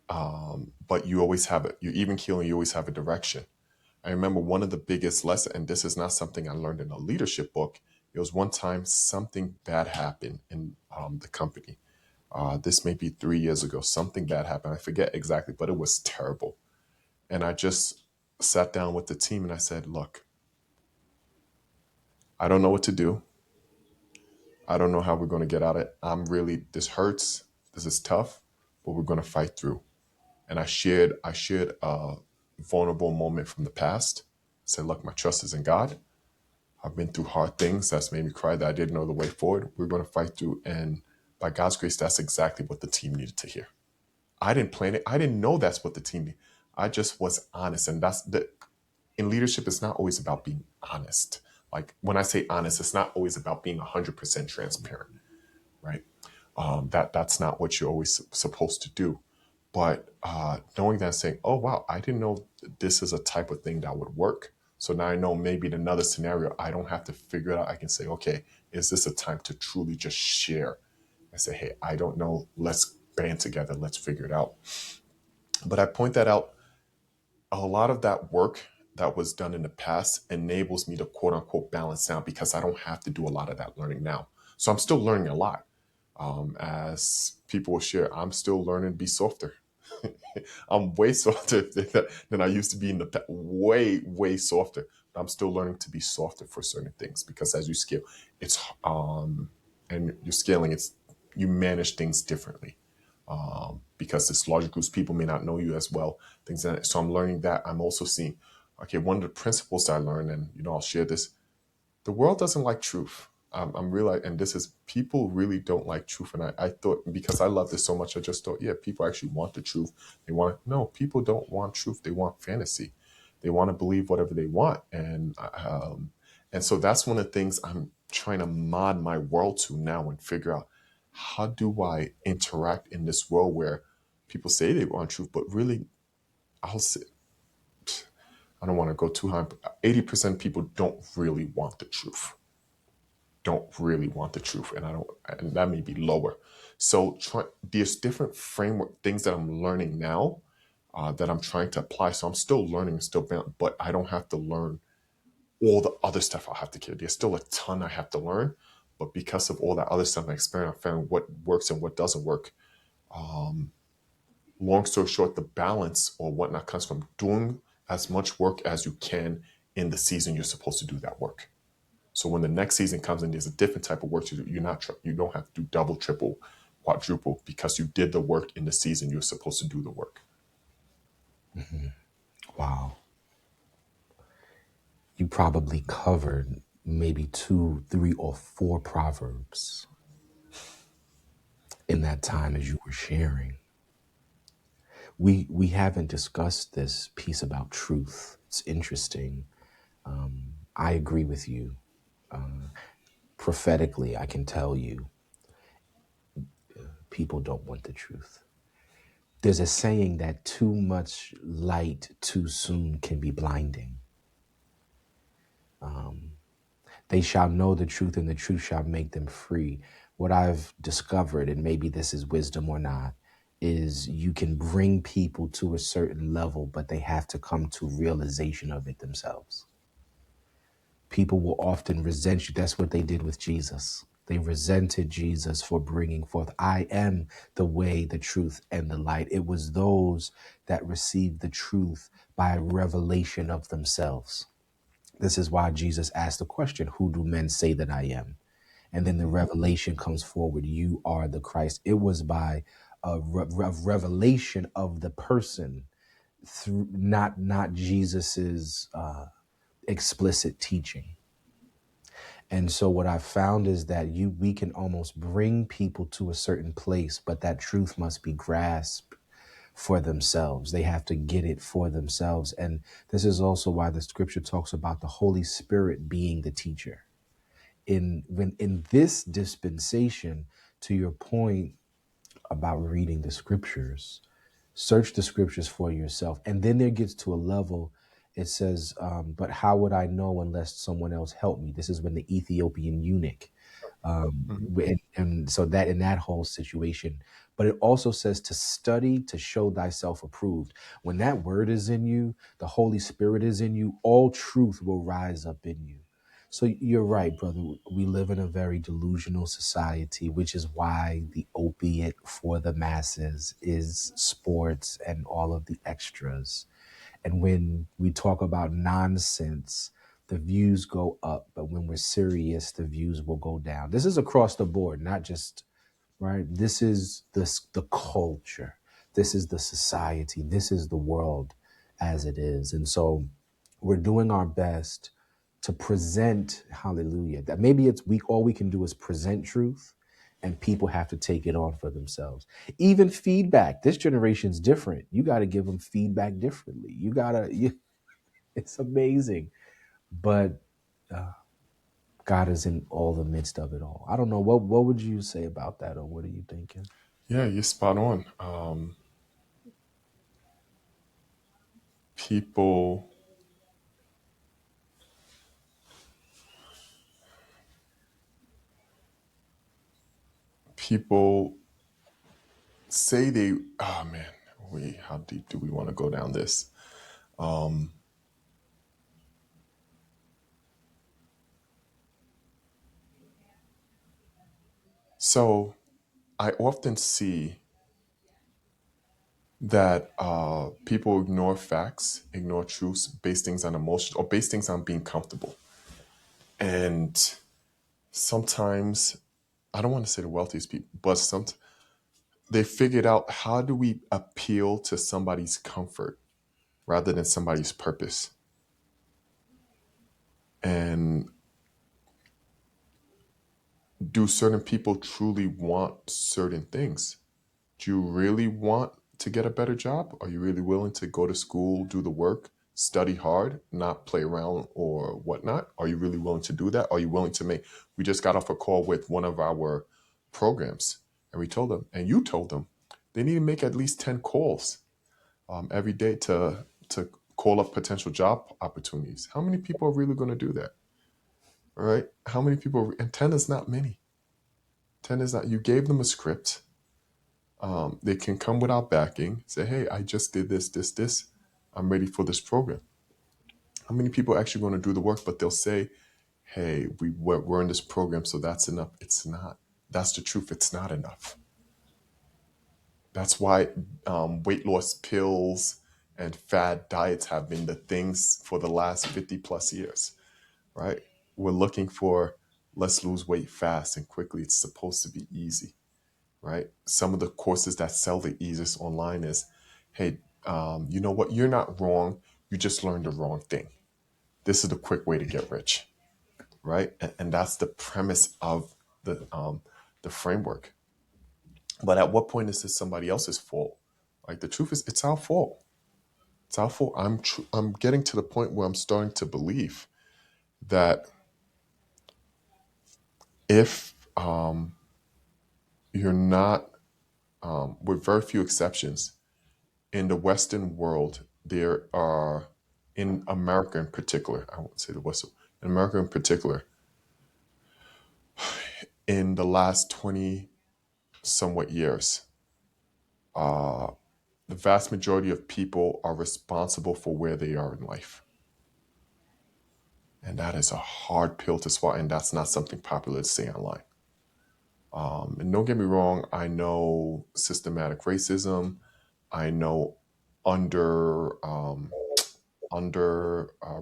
but you always have it. You're even keel, and you always have a direction. I remember one of the biggest lessons, and this is not something I learned in a leadership book. It was one time something bad happened in the company. This may be 3 years ago. Something bad happened. I forget exactly, but it was terrible. And I just sat down with the team and I said, look, I don't know what to do. I don't know how we're going to get out of it. This hurts. This is tough, but we're going to fight through. And I shared a vulnerable moment from the past. I said, look, my trust is in God. I've been through hard things that's made me cry that I didn't know the way forward. We're going to fight through. And by God's grace, that's exactly what the team needed to hear. I didn't plan it. I didn't know that's what the team needed. I just was honest. And in leadership, it's not always about being honest. Like when I say honest, it's not always about being 100% transparent, right? That's not what you're always supposed to do. But knowing that, and saying, oh, wow, I didn't know this is a type of thing that would work. So now I know maybe in another scenario, I don't have to figure it out. I can say, okay, is this a time to truly just share and say, hey, I don't know. Let's band together. Let's figure it out. But I point that out. A lot of that work that was done in the past enables me to quote unquote balance out because I don't have to do a lot of that learning now. So I'm still learning a lot. As people will share, I'm still learning to be softer. I'm way softer than I used to be in the past. Way, way softer. But I'm still learning to be softer for certain things because as you scale, it's and you're scaling, it's you manage things differently. Because this larger groups, people may not know you as well. Things like that. So I'm learning that. I'm also seeing, okay, one of the principles that I learned, and I'll share this. The world doesn't like truth. I'm realizing, and this is, people really don't like truth. And I thought, because I love this so much, I just thought, yeah, people actually want the truth. They want, no, people don't want truth. They want fantasy. They want to believe whatever they want. And so that's one of the things I'm trying to mod my world to now and figure out, how do I interact in this world where people say they want truth, but really, I'll say, I don't want to go too high, but 80% of people don't really want the truth. Don't really want the truth, and I don't, and that may be lower. So there's different framework things that I'm learning now, that I'm trying to apply. So I'm still learning, but I don't have to learn all the other stuff I have to carry. There's still a ton I have to learn, but because of all that other stuff I experienced, I found what works and what doesn't work. Long story short, the balance or whatnot comes from doing as much work as you can in the season you're supposed to do that work. So when the next season comes and there's a different type of work to do, you don't have to do double, triple, quadruple, because you did the work in the season you're supposed to do the work. Mhm. Wow. You probably covered maybe two, three, or four proverbs in that time as you were sharing. We haven't discussed this piece about truth. It's interesting. I agree with you. Prophetically, I can tell you, people don't want the truth. There's a saying that too much light too soon can be blinding. They shall know the truth, and the truth shall make them free. What I've discovered, and maybe this is wisdom or not, is you can bring people to a certain level, but they have to come to realization of it themselves. People will often resent you. That's what they did with Jesus. They resented Jesus for bringing forth, I am the way, the truth, and the light. It was those that received the truth by revelation of themselves. This is why Jesus asked the question, who do men say that I am? And then the Mhm. revelation comes forward, you are the Christ. It was by a revelation of the person, through not Jesus's explicit teaching. And so what I've found is that we can almost bring people to a certain place, but that truth must be grasped for themselves. They have to get it for themselves. And this is also why the scripture talks about the Holy Spirit being the teacher. In this dispensation, to your point about reading the scriptures, search the scriptures for yourself. And then there gets to a level, it says, but how would I know unless someone else helped me? This is when the Ethiopian eunuch, Mhm. and so that in that whole situation. But it also says to study to show thyself approved. When that word is in you, the Holy Spirit is in you, all truth will rise up in you. So you're right, brother. We live in a very delusional society, which is why the opiate for the masses is sports and all of the extras. And when we talk about nonsense, the views go up, but when we're serious, the views will go down. This is across the board, not just right. This is the culture. This is the society. This is the world as it is. And so we're doing our best to present, hallelujah, that maybe it's weak. All we can do is present truth, and people have to take it on for themselves. Even feedback. This generation's different. You got to give them feedback differently. It's amazing. But uh, God is in all the midst of it all. I don't know. What would you say about that, or what are you thinking? Yeah, you're spot on. People, people say they, oh man, how deep do we want to go down this? So I often see that people ignore facts, ignore truths, base things on emotions, or base things on being comfortable. And sometimes, I don't want to say the wealthiest people, but they figured out, how do we appeal to somebody's comfort rather than somebody's purpose. And Do certain people truly want certain things? Do you really want to get a better job? Are you really willing to go to school, do the work, study hard, not play around or whatnot? Are you really willing to do that? Are you willing to make? We just got off a call with one of our programs, and we told them, and you told them, they need to make at least 10 calls every day to call up potential job opportunities. How many people are really going to do that? All right. How many people? And 10 is not many. 10 is not. You gave them a script. They can come without backing, say, hey, I just did this, this, this. I'm ready for this program. How many people are actually going to do the work, but they'll say, hey, we're in this program, so that's enough. It's not. That's the truth. It's not enough. That's why weight loss pills and fad diets have been the things for the last 50 plus years, right? We're looking for let's lose weight fast and quickly. It's supposed to be easy, right? Some of the courses that sell the easiest online is, hey, you know what? You're not wrong. You just learned the wrong thing. This is the quick way to get rich, right? And that's the premise of the framework. But at what point is this somebody else's fault? Like the truth is, it's our fault. It's our fault. I'm getting to the point where I'm starting to believe that if you're not, with very few exceptions, in the Western world, there are, in America in particular, I won't say the West, in America in particular, in the last 20 somewhat years, the vast majority of people are responsible for where they are in life. And that is a hard pill to swallow, and that's not something popular to say online. And don't get me wrong, I know systematic racism, I know under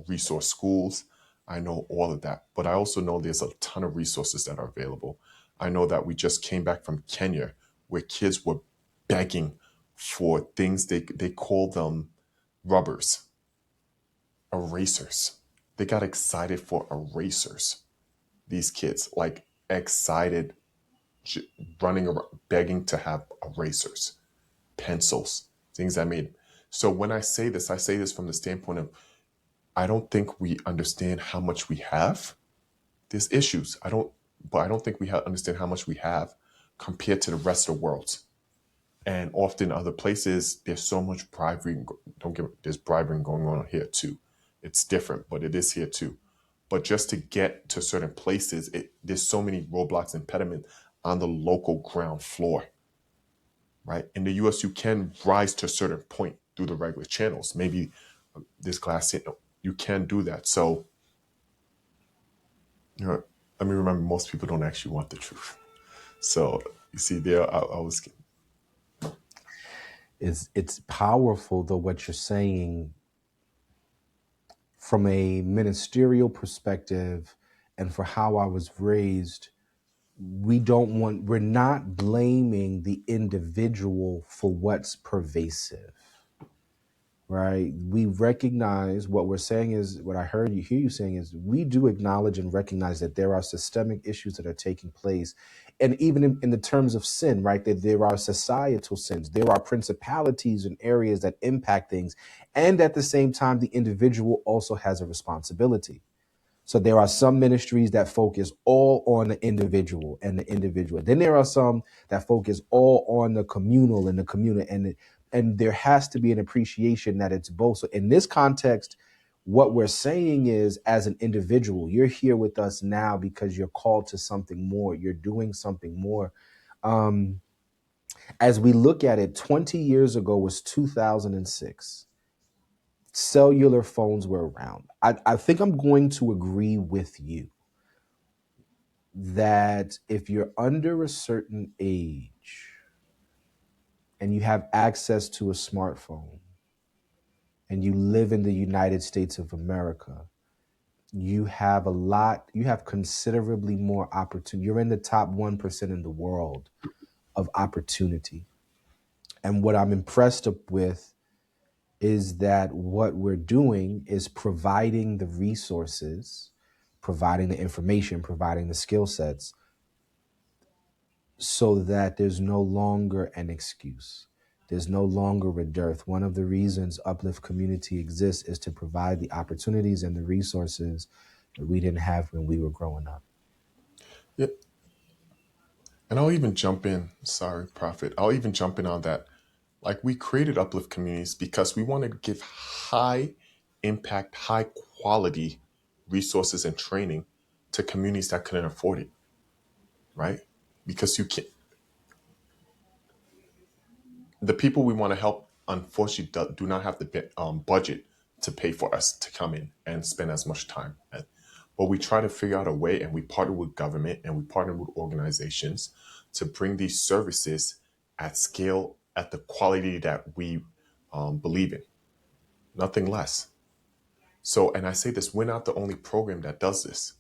resource schools. I know all of that, but I also know there's a ton of resources that are available. I know that we just came back from Kenya where kids were begging for things they call them rubbers, erasers. They got excited for erasers. These kids like excited, running around begging to have erasers, pencils, things that made. So when I say this from the standpoint of I don't think we understand how much we have. There's issues. But I don't think we understand how much we have compared to the rest of the world. And often other places, there's so much bribery. Don't get there's bribery going on here too. It's different, but it is here too. But just to get to certain places, there's so many roadblocks, impediments on the local ground floor, right? In the U.S., you can rise to a certain point through the regular channels. Maybe this class, you can do that. So you know, let me remember most people don't actually want the truth. So you see there, I was It's powerful though what you're saying from a ministerial perspective and for how I was raised. We're not blaming the individual for what's pervasive, right? We recognize what we're saying is what I hear you saying is we do acknowledge and recognize that there are systemic issues that are taking place. And even in the terms of sin, right, that there are societal sins, there are principalities and areas that impact things. And at the same time, the individual also has a responsibility. So there are some ministries that focus all on the individual and the individual. Then there are some that focus all on the communal and the communal. And there has to be an appreciation that it's both. So in this context, what we're saying is, as an individual, you're here with us now because you're called to something more. You're doing something more. Um, as we look at it, 20 years ago was 2006. Cellular phones were around. I think I'm going to agree with you that if you're under a certain age and you have access to a smartphone and you live in the United States of America, you have considerably more opportunity. You're in the top 1% in the world of opportunity. And what I'm impressed with is that what we're doing is providing the resources, providing the information, providing the skill sets so that there's no longer an excuse. There's no longer a dearth. One of the reasons Uplift Community exists is to provide the opportunities and the resources that we didn't have when we were growing up. Yeah, and I'll even jump in. Sorry, Prophet. I'll even jump in on that. Like we created uplift communities because we wanted to give high impact, high quality resources and training to communities that couldn't afford it, right? Because you can the people we want to help unfortunately do not have the budget to pay for us to come in and spend as much time. But we try to figure out a way, and we partner with government and we partner with organizations to bring these services at scale, at the quality that we believe in, nothing less. So, and I say this, we're not the only program that does this,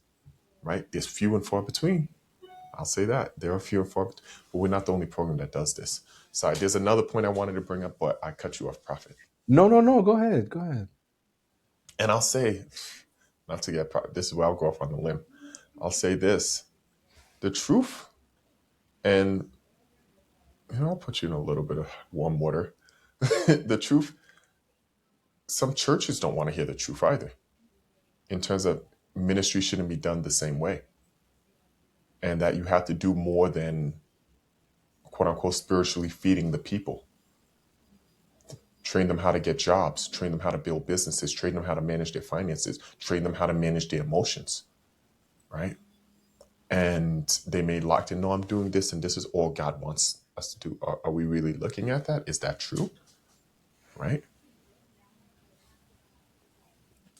right? There's few and far between. I'll say that. There are few and far between, but we're not the only program that does this. Sorry, there's another point I wanted to bring up, but I cut you off, Prophet. No, no, no. Go ahead. Go ahead. And I'll say, not to get, this is where I'll go off on the limb. I'll say this, the truth, and I'll put you in a little bit of warm water. The truth, some churches don't want to hear the truth either, in terms of ministry shouldn't be done the same way. And that you have to do more than quote unquote spiritually feeding the people. Train them how to get jobs, train them how to build businesses, train them how to manage their finances, train them how to manage their emotions, right? And they may locked in, no, I'm doing this and this is all God wants us to do. Are we really looking at that? Is that true? Right?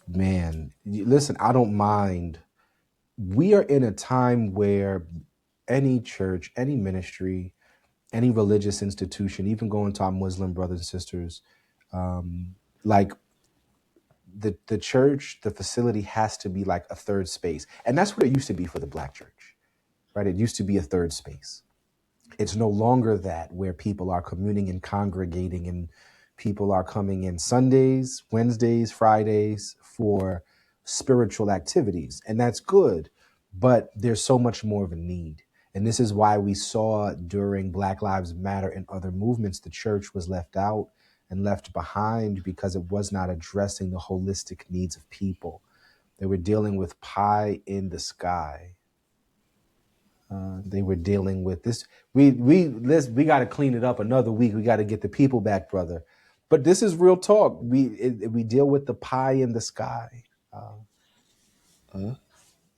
Man, listen, I don't mind. We are in a time where any church, any ministry, any religious institution, even going to our Muslim brothers and sisters, like the church, the facility has to be like a third space. And that's what it used to be for the black church, right? It used to be a third space. It's no longer that where people are communing and congregating and people are coming in Sundays, Wednesdays, Fridays for spiritual activities. And that's good, but there's so much more of a need. And this is why we saw during Black Lives Matter and other movements, the church was left out and left behind because it was not addressing the holistic needs of people. They were dealing with pie in the sky. They were dealing with this. We got to clean it up another week. We got to get the people back, brother. But this is real talk. We deal with the pie in the sky, Mhm.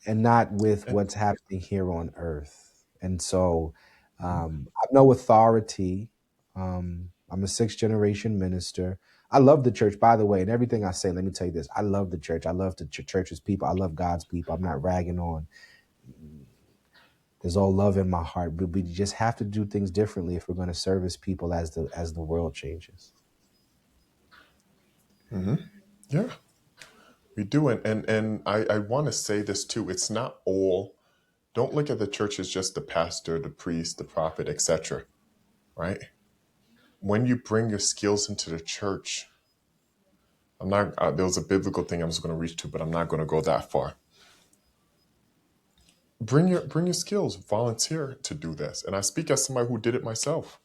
and not with And, what's happening here on earth. And so, I have no authority. I'm a sixth generation minister. I love the church, by the way, and everything I say. Let me tell you this: I love the church. I love the church's people. I love God's people. I'm not ragging on. There's all love in my heart, but we just have to do things differently if we're going to service people as the world changes. yeah, we do. And I want to say this too. It's not all, don't look at the church as just the pastor, the priest, the prophet, etc. Right? When you bring your skills into the church, I'm not, there was a biblical thing I was going to reach to, but I'm not going to go that far. Bring your skills, volunteer to do this. And I speak as somebody who did it myself,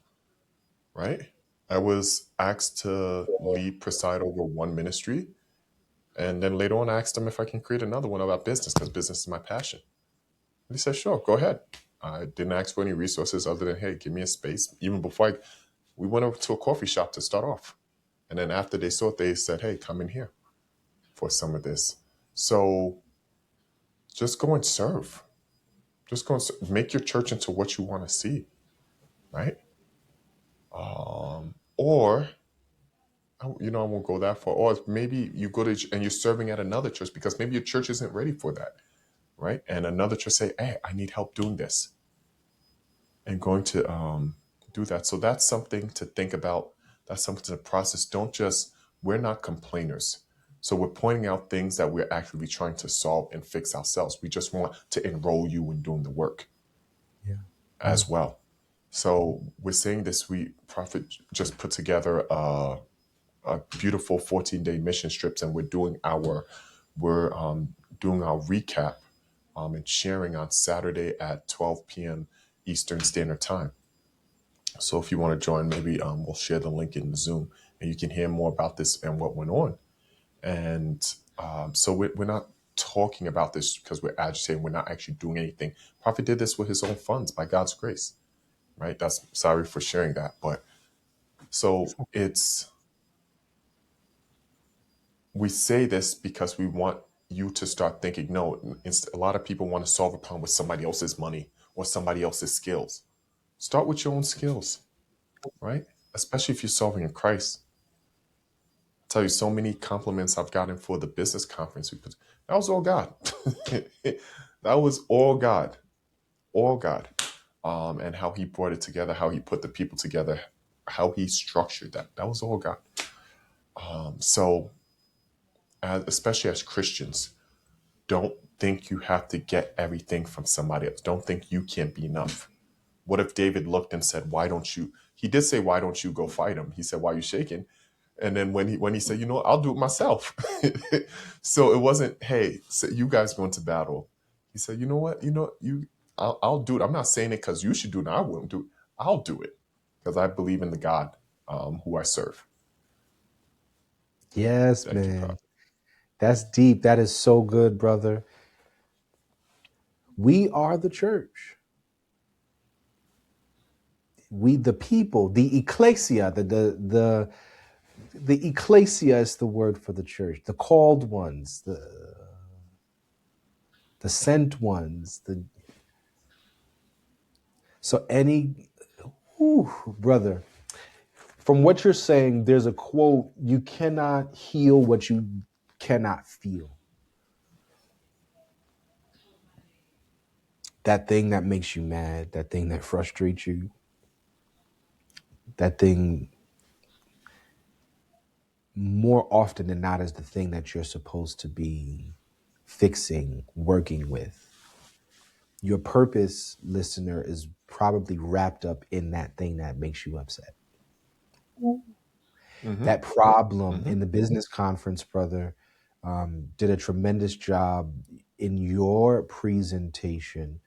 right? I was asked to lead, preside over one ministry. And then later on, I asked him if I can create another one about business because business is my passion. And he said, sure, go ahead. I didn't ask for any resources other than, hey, give me a space. Even before we went over to a coffee shop to start off. And then after they saw it, they said, hey, come in here for some of this. So just go and serve. Just go and serve. Make your church into what you want to see, right? Or, I won't go that far. Or maybe you go to and you're serving at another church because maybe your church isn't ready for that, right? And another church say, hey, I need help doing this and going to do that. So that's something to think about. That's something to process. Don't just, we're not complainers. So we're pointing out things that we're actually trying to solve and fix ourselves. We just want to enroll you in doing the work Yeah. Yeah. as well. So we're saying this week, Prophet just put together a beautiful 14-day mission strips, and we're doing our recap and sharing on Saturday at 12 p.m. Eastern Standard Time. So if you want to join, maybe we'll share the link in the Zoom, and you can hear more about this and what went on. And so we're not talking about this because we're agitating. We're not actually doing anything. Prophet did this with his own funds by God's grace, right? That's sorry for sharing that, but so it's we say this because we want you to start thinking. No, a lot of people want to solve a problem with somebody else's money or somebody else's skills. Start with your own skills, right? Especially if you're solving in Christ. I tell you, so many compliments I've gotten for the business conference we put. That was all God. That was all God, and how He brought it together, how He put the people together, how He structured that. That was all God. So, especially as Christians, don't think you have to get everything from somebody else. Don't think you can't be enough. What if David looked and said, "Why don't you?" He did say, "Why don't you go fight him?" He said, "Why are you shaking?" And then when he said, "You know what, I'll do it myself." So it wasn't, "Hey, so you guys going to battle." He said, "You know what? I'll do it. I'm not saying it because you should do it. I won't do it. I'll do it because I believe in the God who I serve." Yes, Thank you, man. Prophet. That's deep. That is so good, brother. We are the church. We the people, the ecclesia, the ecclesia is the word for the church, the called ones, the sent ones. So any whew, brother, from what you're saying, there's a quote: you cannot heal what you cannot feel. That thing that makes you mad, that thing that frustrates you, that thing more often than not is the thing that you're supposed to be fixing, working with. Your purpose, listener, is probably wrapped up in that thing that makes you upset. Mm-hmm. That problem Mm-hmm. in the business conference, brother, did a tremendous job in your presentation,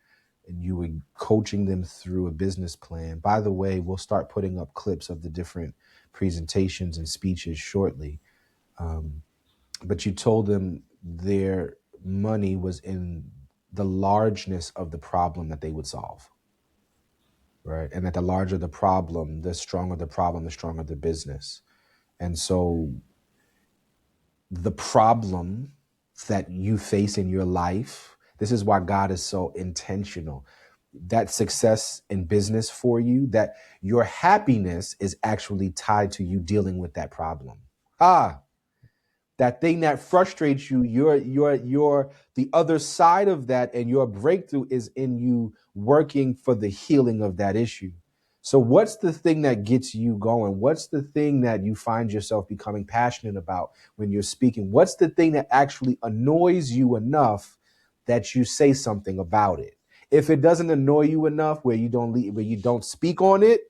and you were coaching them through a business plan. By the way, we'll start putting up clips of the different presentations and speeches shortly. Um, but you told them their money was in the largeness of the problem that they would solve, right? And that the larger the problem, the stronger the business. And so the problem that you face in your life, this is why God is so intentional. That success in business for you, that your happiness is actually tied to you dealing with that problem. Ah, that thing that frustrates you, your the other side of that, and your breakthrough is in you working for the healing of that issue. So what's the thing that gets you going? What's the thing that you find yourself becoming passionate about when you're speaking? What's the thing that actually annoys you enough that you say something about it? If it doesn't annoy you enough where you don't speak on it,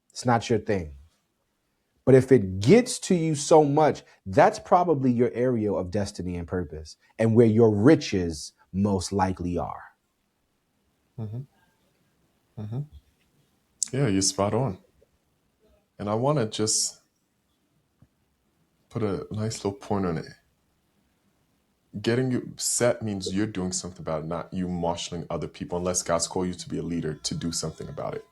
it's not your thing. But if it gets to you so much, that's probably your area of destiny and purpose and where your riches most likely are. Mm-hmm. Mm-hmm. Yeah, you're spot on. And I want to just put a nice little point on it. Getting you upset means you're doing something about it, not you marshaling other people, unless God's called you to be a leader to do something about it.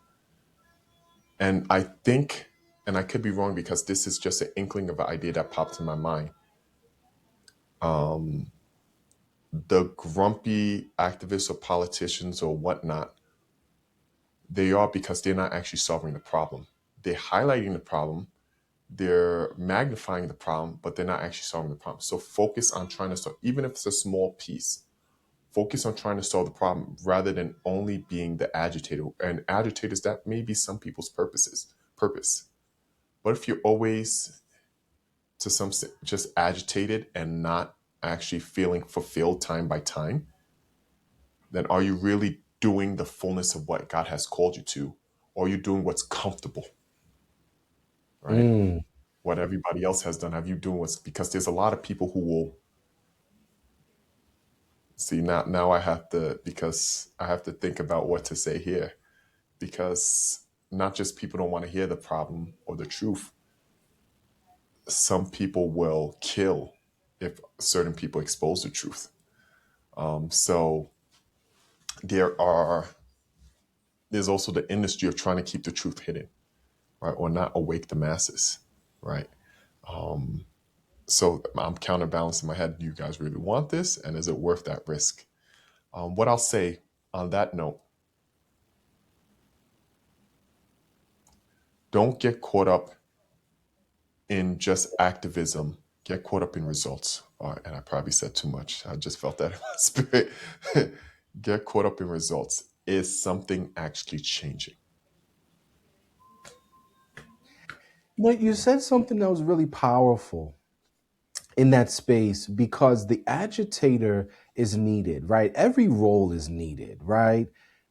And I think, and I could be wrong because this is just an inkling of an idea that popped in my mind. The grumpy activists or politicians or whatnot, they are because they're not actually solving the problem. They're highlighting the problem, they're magnifying the problem, but they're not actually solving the problem. So focus on trying to solve, even if it's a small piece, focus on trying to solve the problem rather than only being the agitator. And agitators, that may be some people's purpose. But if you're always to some just agitated and not actually feeling fulfilled time by time, then are you really doing the fullness of what God has called you to? Or are you doing what's comfortable, right? Mm, What everybody else has done? Have you doing what's, because there's a lot of people who will see now I have to, because I have to think about what to say here. because not just people don't want to hear the problem or the truth, some people will kill if certain people expose the truth. So there are there's also the industry of trying to keep the truth hidden, right, or not awake the masses, right? So I'm counterbalancing my head. Do you guys really want this, and is it worth that risk? What I'll say on that note: don't get caught up in just activism. Get caught up in results. And I probably said too much. I just felt that in my spirit. Get caught up in results. Is something actually changing? No, you said something that was really powerful in that space because the agitator is needed, right? Every role is needed, right?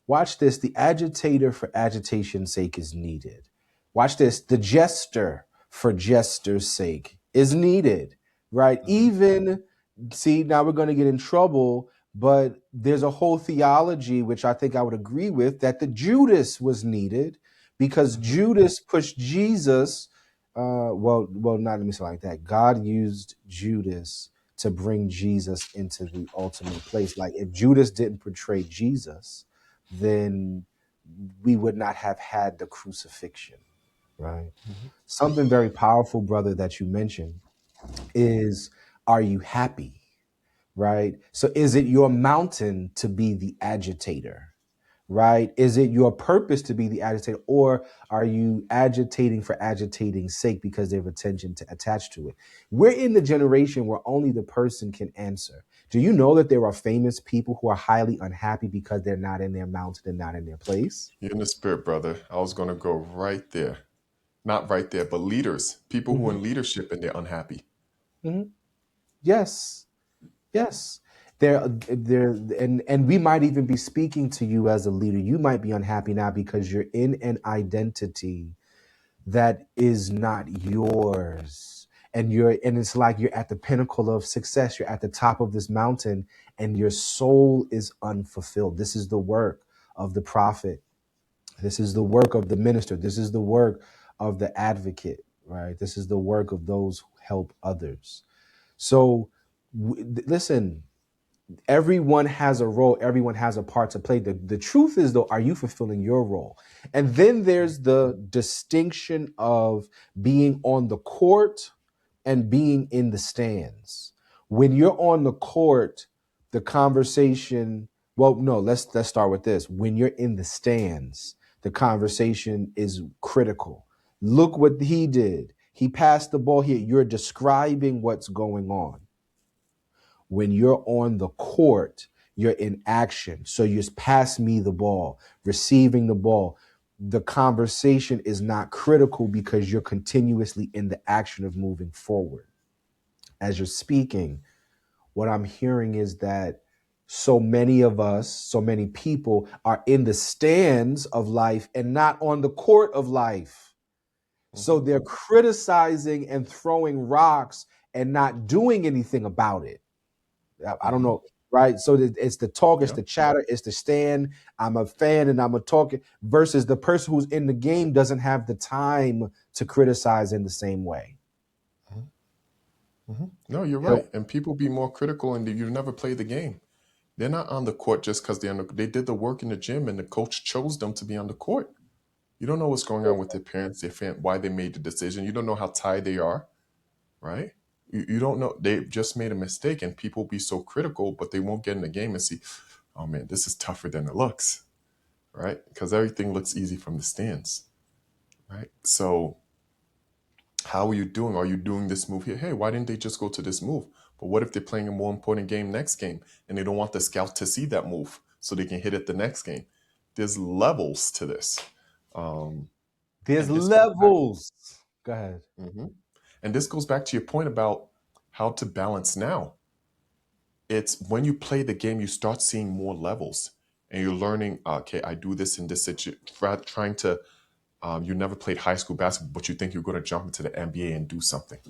Watch this. The agitator for agitation's sake is needed. Watch this. The jester for jester's sake is needed, right? Hmm. Even, see, now we're going to get in trouble, but there's a whole theology, which I think I would agree with, that the Judas was needed because Hmm. Judas pushed Jesus not let me say it like that. God used Judas to bring Jesus into the ultimate place. Like if Judas didn't portray Jesus, then we would not have had the crucifixion, right? Hmm. Something very powerful, brother, that you mentioned is, are you happy? Right? So is it your mountain to be the agitator? Right? Is it your purpose to be the agitator, or are you agitating for agitating's sake because they have attention to attach to it? We're in the generation where only the person can answer. Do you know that there are famous people who are highly unhappy because they're not in their mountain and not in their place? You're in the spirit, brother. I was going to go right there. Not right there, but leaders, people who are Hmm. in leadership and they're unhappy. Hmm. Yes. Yes. There, and we might even be speaking to you as a leader. You might be unhappy now because you're in an identity that is not yours. And it's like you're at the pinnacle of success. You're at the top of this mountain and your soul is unfulfilled. This is the work of the prophet. This is the work of the minister. This is the work of the advocate, right? This is the work of those who help others. So listen, everyone has a role, everyone has a part to play. The truth is though, are you fulfilling your role? And then there's the distinction of being on the court and being in the stands. When you're on the court, the conversation, well, no, let's start with this. When you're in the stands, the conversation is critical. Look what he did. He passed the ball here. You're describing what's going on. When you're on the court, you're in action. So you just pass me the ball, receiving the ball. The conversation is not critical because you're continuously in the action of moving forward. As you're speaking, what I'm hearing is that so many of us, so many people are in the stands of life and not on the court of life. So Hmm. they're criticizing and throwing rocks and not doing anything about it. I don't Hmm. know, right? So it's the talk, it's Yeah. the chatter, it's the stand. I'm a fan and I'm a talker versus the person who's in the game doesn't have the time to criticize in the same way. Hmm. Hmm. No, you're He'll, right. And people be more critical, and you never play the game. They're not on the court just because they did the work in the gym, and the coach chose them to be on the court. You don't know what's going on with their parents, why they made the decision. You don't know how tired they are, right? You don't know. They just made a mistake, and people be so critical, but they won't get in the game and see, oh man, this is tougher than it looks, right? Because everything looks easy from the stands, right? So how are you doing? Are you doing this move here? Hey, why didn't they just go to this move? But what if they're playing a more important game next game and they don't want the scout to see that move so they can hit it the next game? There's levels to this. Um, there's and this goes back. levels. Go ahead. Mhm. And this goes back to your point about how to balance now. It's when you play the game, you start seeing more levels and you're learning, okay, I do this in this situation, trying to, you never played high school basketball, but you think you're going to jump into the NBA and do something,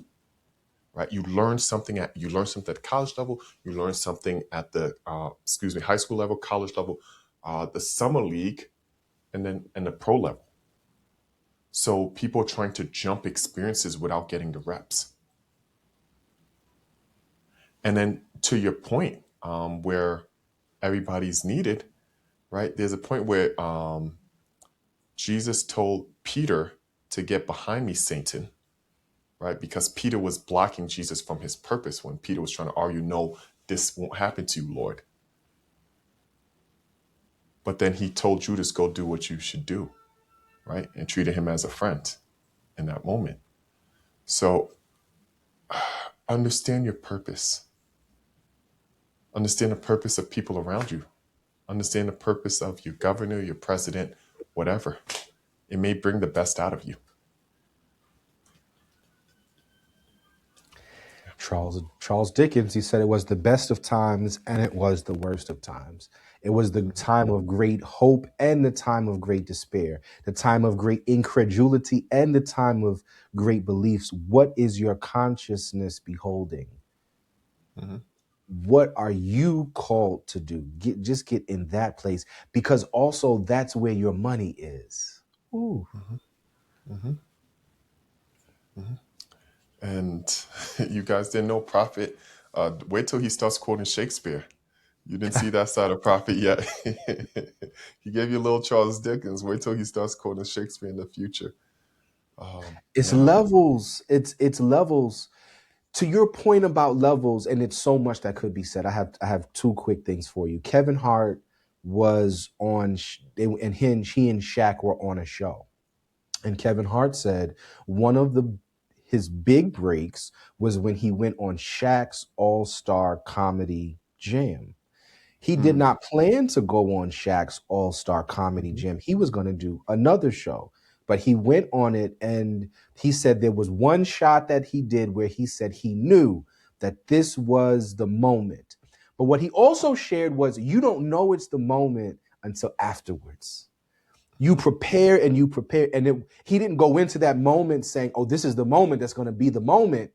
right? You learn something at college level, you learn something at the, high school level, college level, the summer league. and then and the pro level. So people are trying to jump experiences without getting the reps. And then to your point, where everybody's needed, right? There's a point where Jesus told Peter to get behind me, Satan, right? Because Peter was blocking Jesus from his purpose when Peter was trying to argue, no, this won't happen to you, Lord. But then he told Judas, go do what you should do, right? And treated him as a friend in that moment. So understand your purpose. Understand the purpose of people around you. Understand the purpose of your governor, your president, whatever. It may bring the best out of you. Charles Dickens, he said it was the best of times and it was the worst of times. It was the time of great hope and the time of great despair, the time of great incredulity and the time of great beliefs. What is your consciousness beholding? Mhm. What are you called to do? Just get in that place, because also that's where your money is. Ooh. Mhm. Mhm. Mhm. And you guys didn't know Prophet. Wait till he starts quoting Shakespeare. You didn't see that side of Prophet yet. He gave you a little Charles Dickens. Wait till he starts quoting Shakespeare in the future. It's Yeah. levels. It's levels. To your point about levels, and it's so much that could be said. I have two quick things for you. Kevin Hart was on, and he and Shaq were on a show, and Kevin Hart said one of his big breaks was when he went on Shaq's All Star Comedy Jam. He did Mm. not plan to go on Shaq's All Star Comedy Mhm. Jam. He was going to do another show, but he went on it, and he said there was one shot that he did where he said he knew that this was the moment. But what he also shared was you don't know it's the moment until afterwards. You prepare and you prepare. He didn't go into that moment saying, oh, this is the moment that's going to be the moment.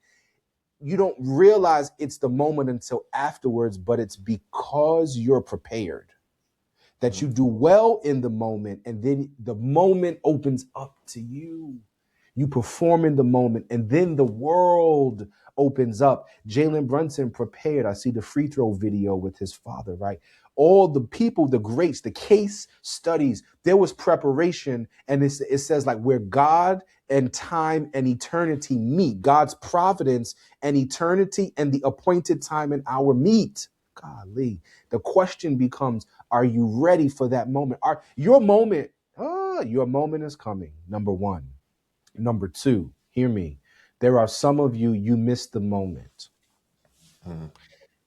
You don't realize it's the moment until afterwards, but it's because you're prepared that Mhm. you do well in the moment, and then the moment opens up to you. You perform in the moment, and then the world opens up. Jalen Brunson prepared. I see the free throw video with his father, right? All the people, the greats, the case studies, there was preparation. And it says, like, where God and time and eternity meet, God's providence and eternity and the appointed time and hour meet. Golly, the question becomes, are you ready for that moment? Your moment is coming. Number one. Number two, hear me. There are some of you, you missed the moment. Mhm.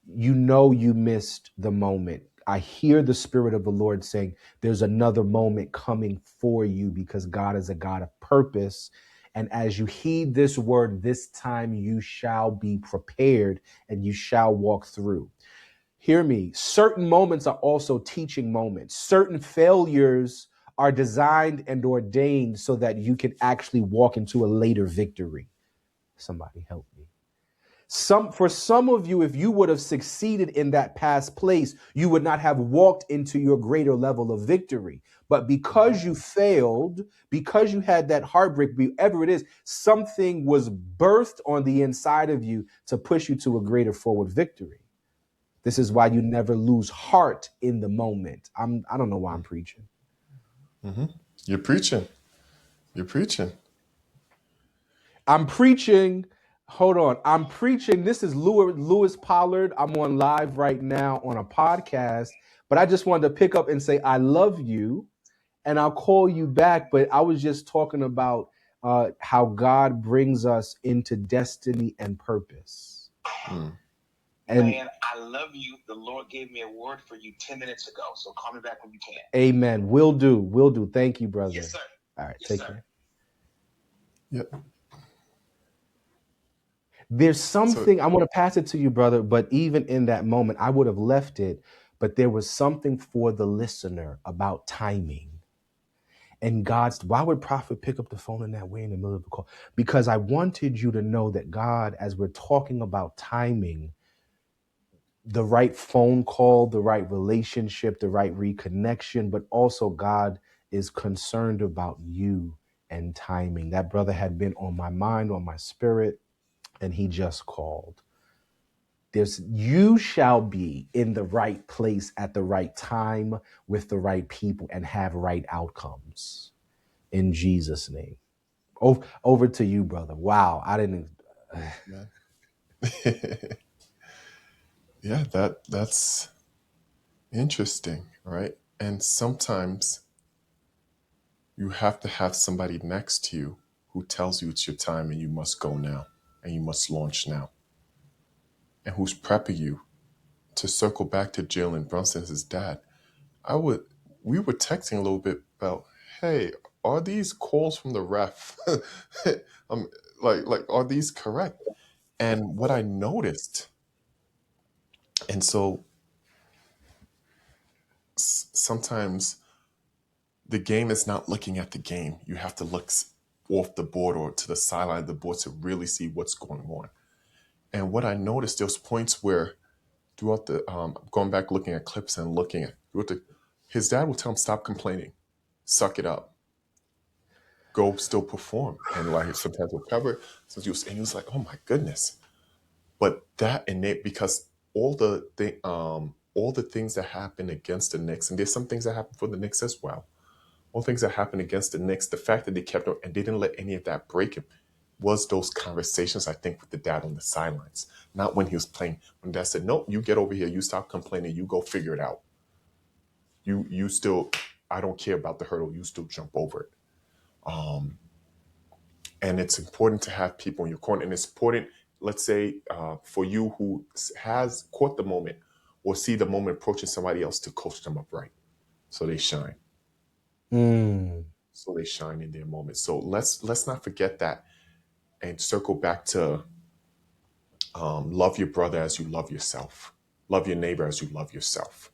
You know you missed the moment. I hear the Spirit of the Lord saying there's another moment coming for you, because God is a God of purpose. And as you heed this word, this time you shall be prepared and you shall walk through. Hear me. Certain moments are also teaching moments. Certain failures are designed and ordained so that you can actually walk into a later victory. Somebody help me. For some of you, if you would have succeeded in that past place, you would not have walked into your greater level of victory. But because you failed, because you had that heartbreak, whatever it is, something was birthed on the inside of you to push you to a greater forward victory. This is Mhm. why you never lose heart in the moment. I don't know why I'm preaching. Mhm. You're preaching. You're preaching. I'm preaching. Hold on. I'm preaching. This is Lewis Pollard. I'm on live right now on a podcast, but I just wanted to pick up and say I love you, and I'll call you back. But I was just talking about how God brings us into destiny and purpose. Mm. And man, I love you. The Lord gave me a word for you 10 minutes ago. So call me back when you can. Amen. Will do. Will do. Thank you, brother. Yes, sir. All right. Yes, take care. Yep. There's So something, I want to pass it to you, brother, but even in that moment, I would have left it, but there was something for the listener about timing. And why would prophet pick up the phone in that way in the middle of the call? Because I wanted you to know that God, as we're talking about timing, the right phone call, the right relationship, the right reconnection, but also God is concerned about you and timing. That brother had been on my mind, on my spirit, and he just called. There's you shall be in the right place at the right time with the right people and have right outcomes in Jesus' name. Over to you, brother. Wow, I didn't. Man. Yeah, that's interesting, right? And sometimes you have to have somebody next to you who tells you it's your time and you must go now and you must launch now, and who's prepping you. To circle back to Jalen Brunson's his dad, I would we were texting a little bit about, hey, are these calls from the ref um like are these correct? And what I noticed, and so sometimes the game is not looking at the game. You have to look off the board or to the sideline of the board to really see what's going on. And what I noticed, there's points where throughout the going back looking at clips and looking at his dad will tell him, stop complaining, suck it up, go still perform. And like sometimes he'll cover, so he was like, oh my goodness. But that innate, because all the things that happen against the Knicks, and there's some things that happen for the Knicks as well. All things that happened against the Knicks, the fact that they kept up and they didn't let any of that break him, was those conversations, I think, with the dad on the sidelines. Not when he was playing. When dad said, nope, you get over here, you stop complaining, you go figure it out. You still, I don't care about the hurdle, you still jump over it. And it's important to have people in your corner. And it's important, let's say, for you who has caught the moment or see the moment approaching somebody else, to coach them up right so they shine. Mm. So they shine in their moment. So let's not forget that, and circle back to love your brother as you love yourself. Love your neighbor as you love yourself.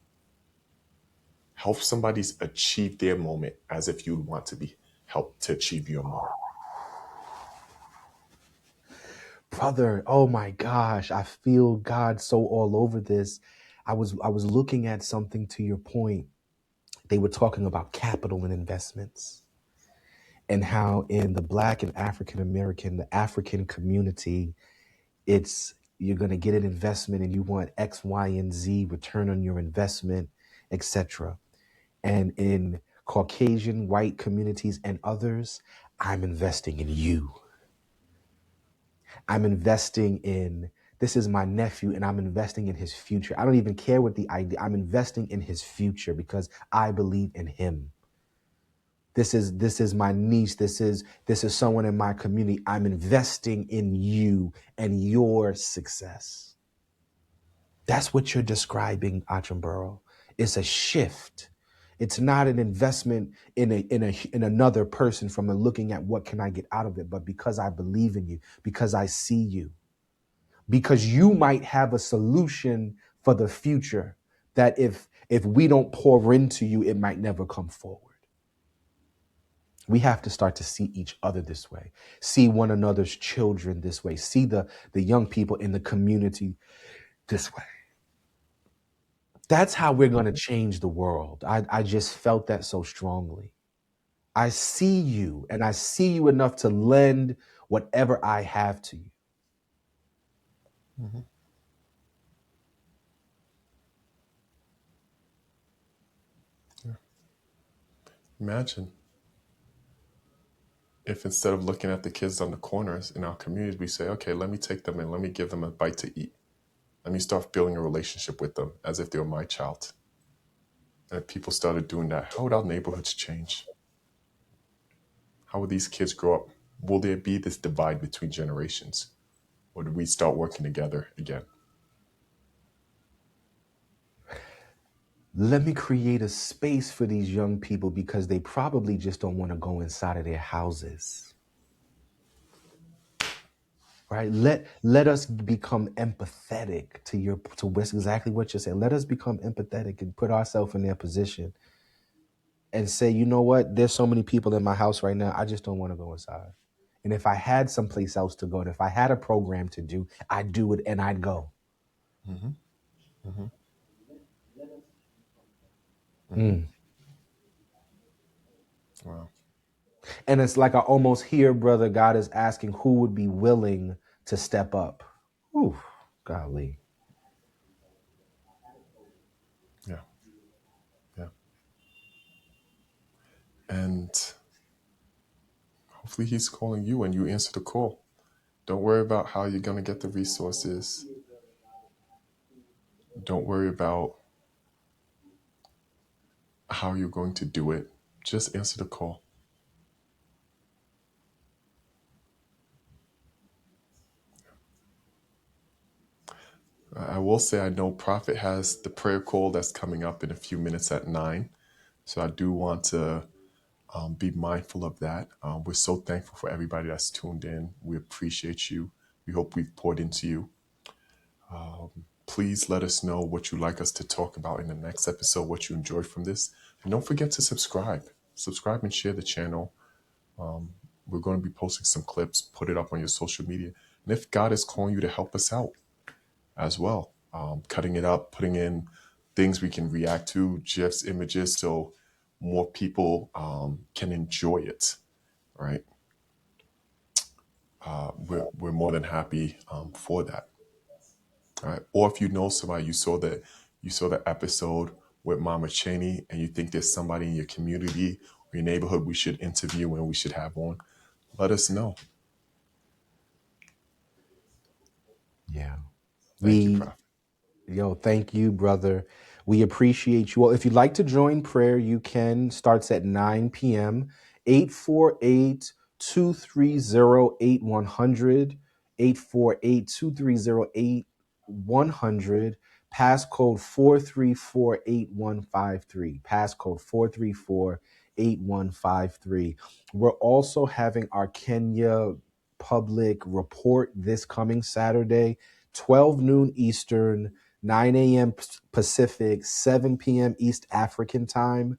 Help somebody achieve their moment as if you want to be helped to achieve your moment. Brother, oh my gosh, I feel God so all over this. I was looking at something to your point. They were talking about capital and investments and how in the Black and African American, the African community, it's you're going to get an investment and you want X, Y, and Z return on your investment, etc. And in Caucasian, white communities and others, I'm investing in you. I'm investing in this is my nephew and I'm investing in his future. I don't even care what the idea. I'm investing in his future because I believe in him. This is my niece. This is someone in my community. I'm investing in you and your success. That's what you're describing, Achamburl. It's a shift. It's not an investment in another person from a looking at what can I get out of it, but because I believe in you, because I see you, because you might have a solution for the future that if we don't pour into you, it might never come forward. We have to start to see each other this way, see one another's children this way, see the young people in the community this way. That's how we're going to change the world. I just felt that so strongly. I see you and I see you enough to lend whatever I have to you. Mm-hmm. Yeah. Imagine if instead of looking at the kids on the corners in our communities, we say, okay, let me take them and let me give them a bite to eat. Let me start building a relationship with them as if they were my child. And if people started doing that, how would our neighborhoods change? How would these kids grow up? Will there be this divide between generations? Or do we start working together again? Let me create a space for these young people because they probably just don't want to go inside of their houses. Right? Let us become empathetic to exactly what you're saying. Let us become empathetic and put ourselves in their position and say, you know what? There's so many people in my house right now. I just don't want to go inside. And if I had someplace else to go, and if I had a program to do, I'd do it and I'd go. Mm-hmm. Mm-hmm. Mm-hmm. Mm. Wow. And it's like I almost hear, brother, God is asking who would be willing to step up. Ooh, golly. Yeah. Yeah. And hopefully he's calling you and you answer the call. Don't worry about how you're going to get the resources. Don't worry about how you're going to do it. Just answer the call. I will say I know Prophet has the prayer call that's coming up in a few minutes at 9. So I do want to be mindful of that. We're so thankful for everybody that's tuned in. We appreciate you. We hope we've poured into you. Please let us know what you'd like us to talk about in the next episode, what you enjoyed from this. And don't forget to subscribe. Subscribe and share the channel. We're going to be posting some clips, put it up on your social media. And if God is calling you to help us out as well, cutting it up, putting in things we can react to, GIFs, images, so more people can enjoy it, right? We're more than happy for that. All right. Or if you know somebody, you saw the episode with Mama Cheney, and you think there's somebody in your community or your neighborhood we should interview and we should have on, let us know. Yeah. Thank you, We Prophet. Yo, thank you, brother. We appreciate you. Well, if you'd like to join prayer, you can. Starts at 9 p.m. 848-230-8100. 848-230-8100. Passcode 434-8153. Passcode 434-8153. We're also having our Kenya public report this coming Saturday, 12 noon Eastern, 9 a.m. Pacific, 7 p.m. East African time.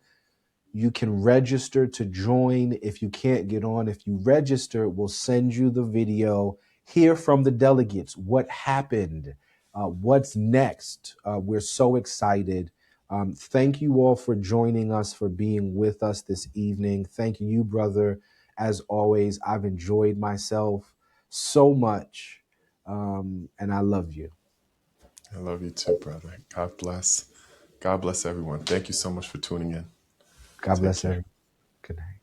You can register to join if you can't get on. If you register, we'll send you the video, hear from the delegates, what happened, what's next. We're so excited. Thank you all for joining us, for being with us this evening. Thank you, brother. As always, I've enjoyed myself so much, and I love you. I love you too, brother. God bless. God bless everyone. Thank you so much for tuning in. God Take bless care. everyone. Good night.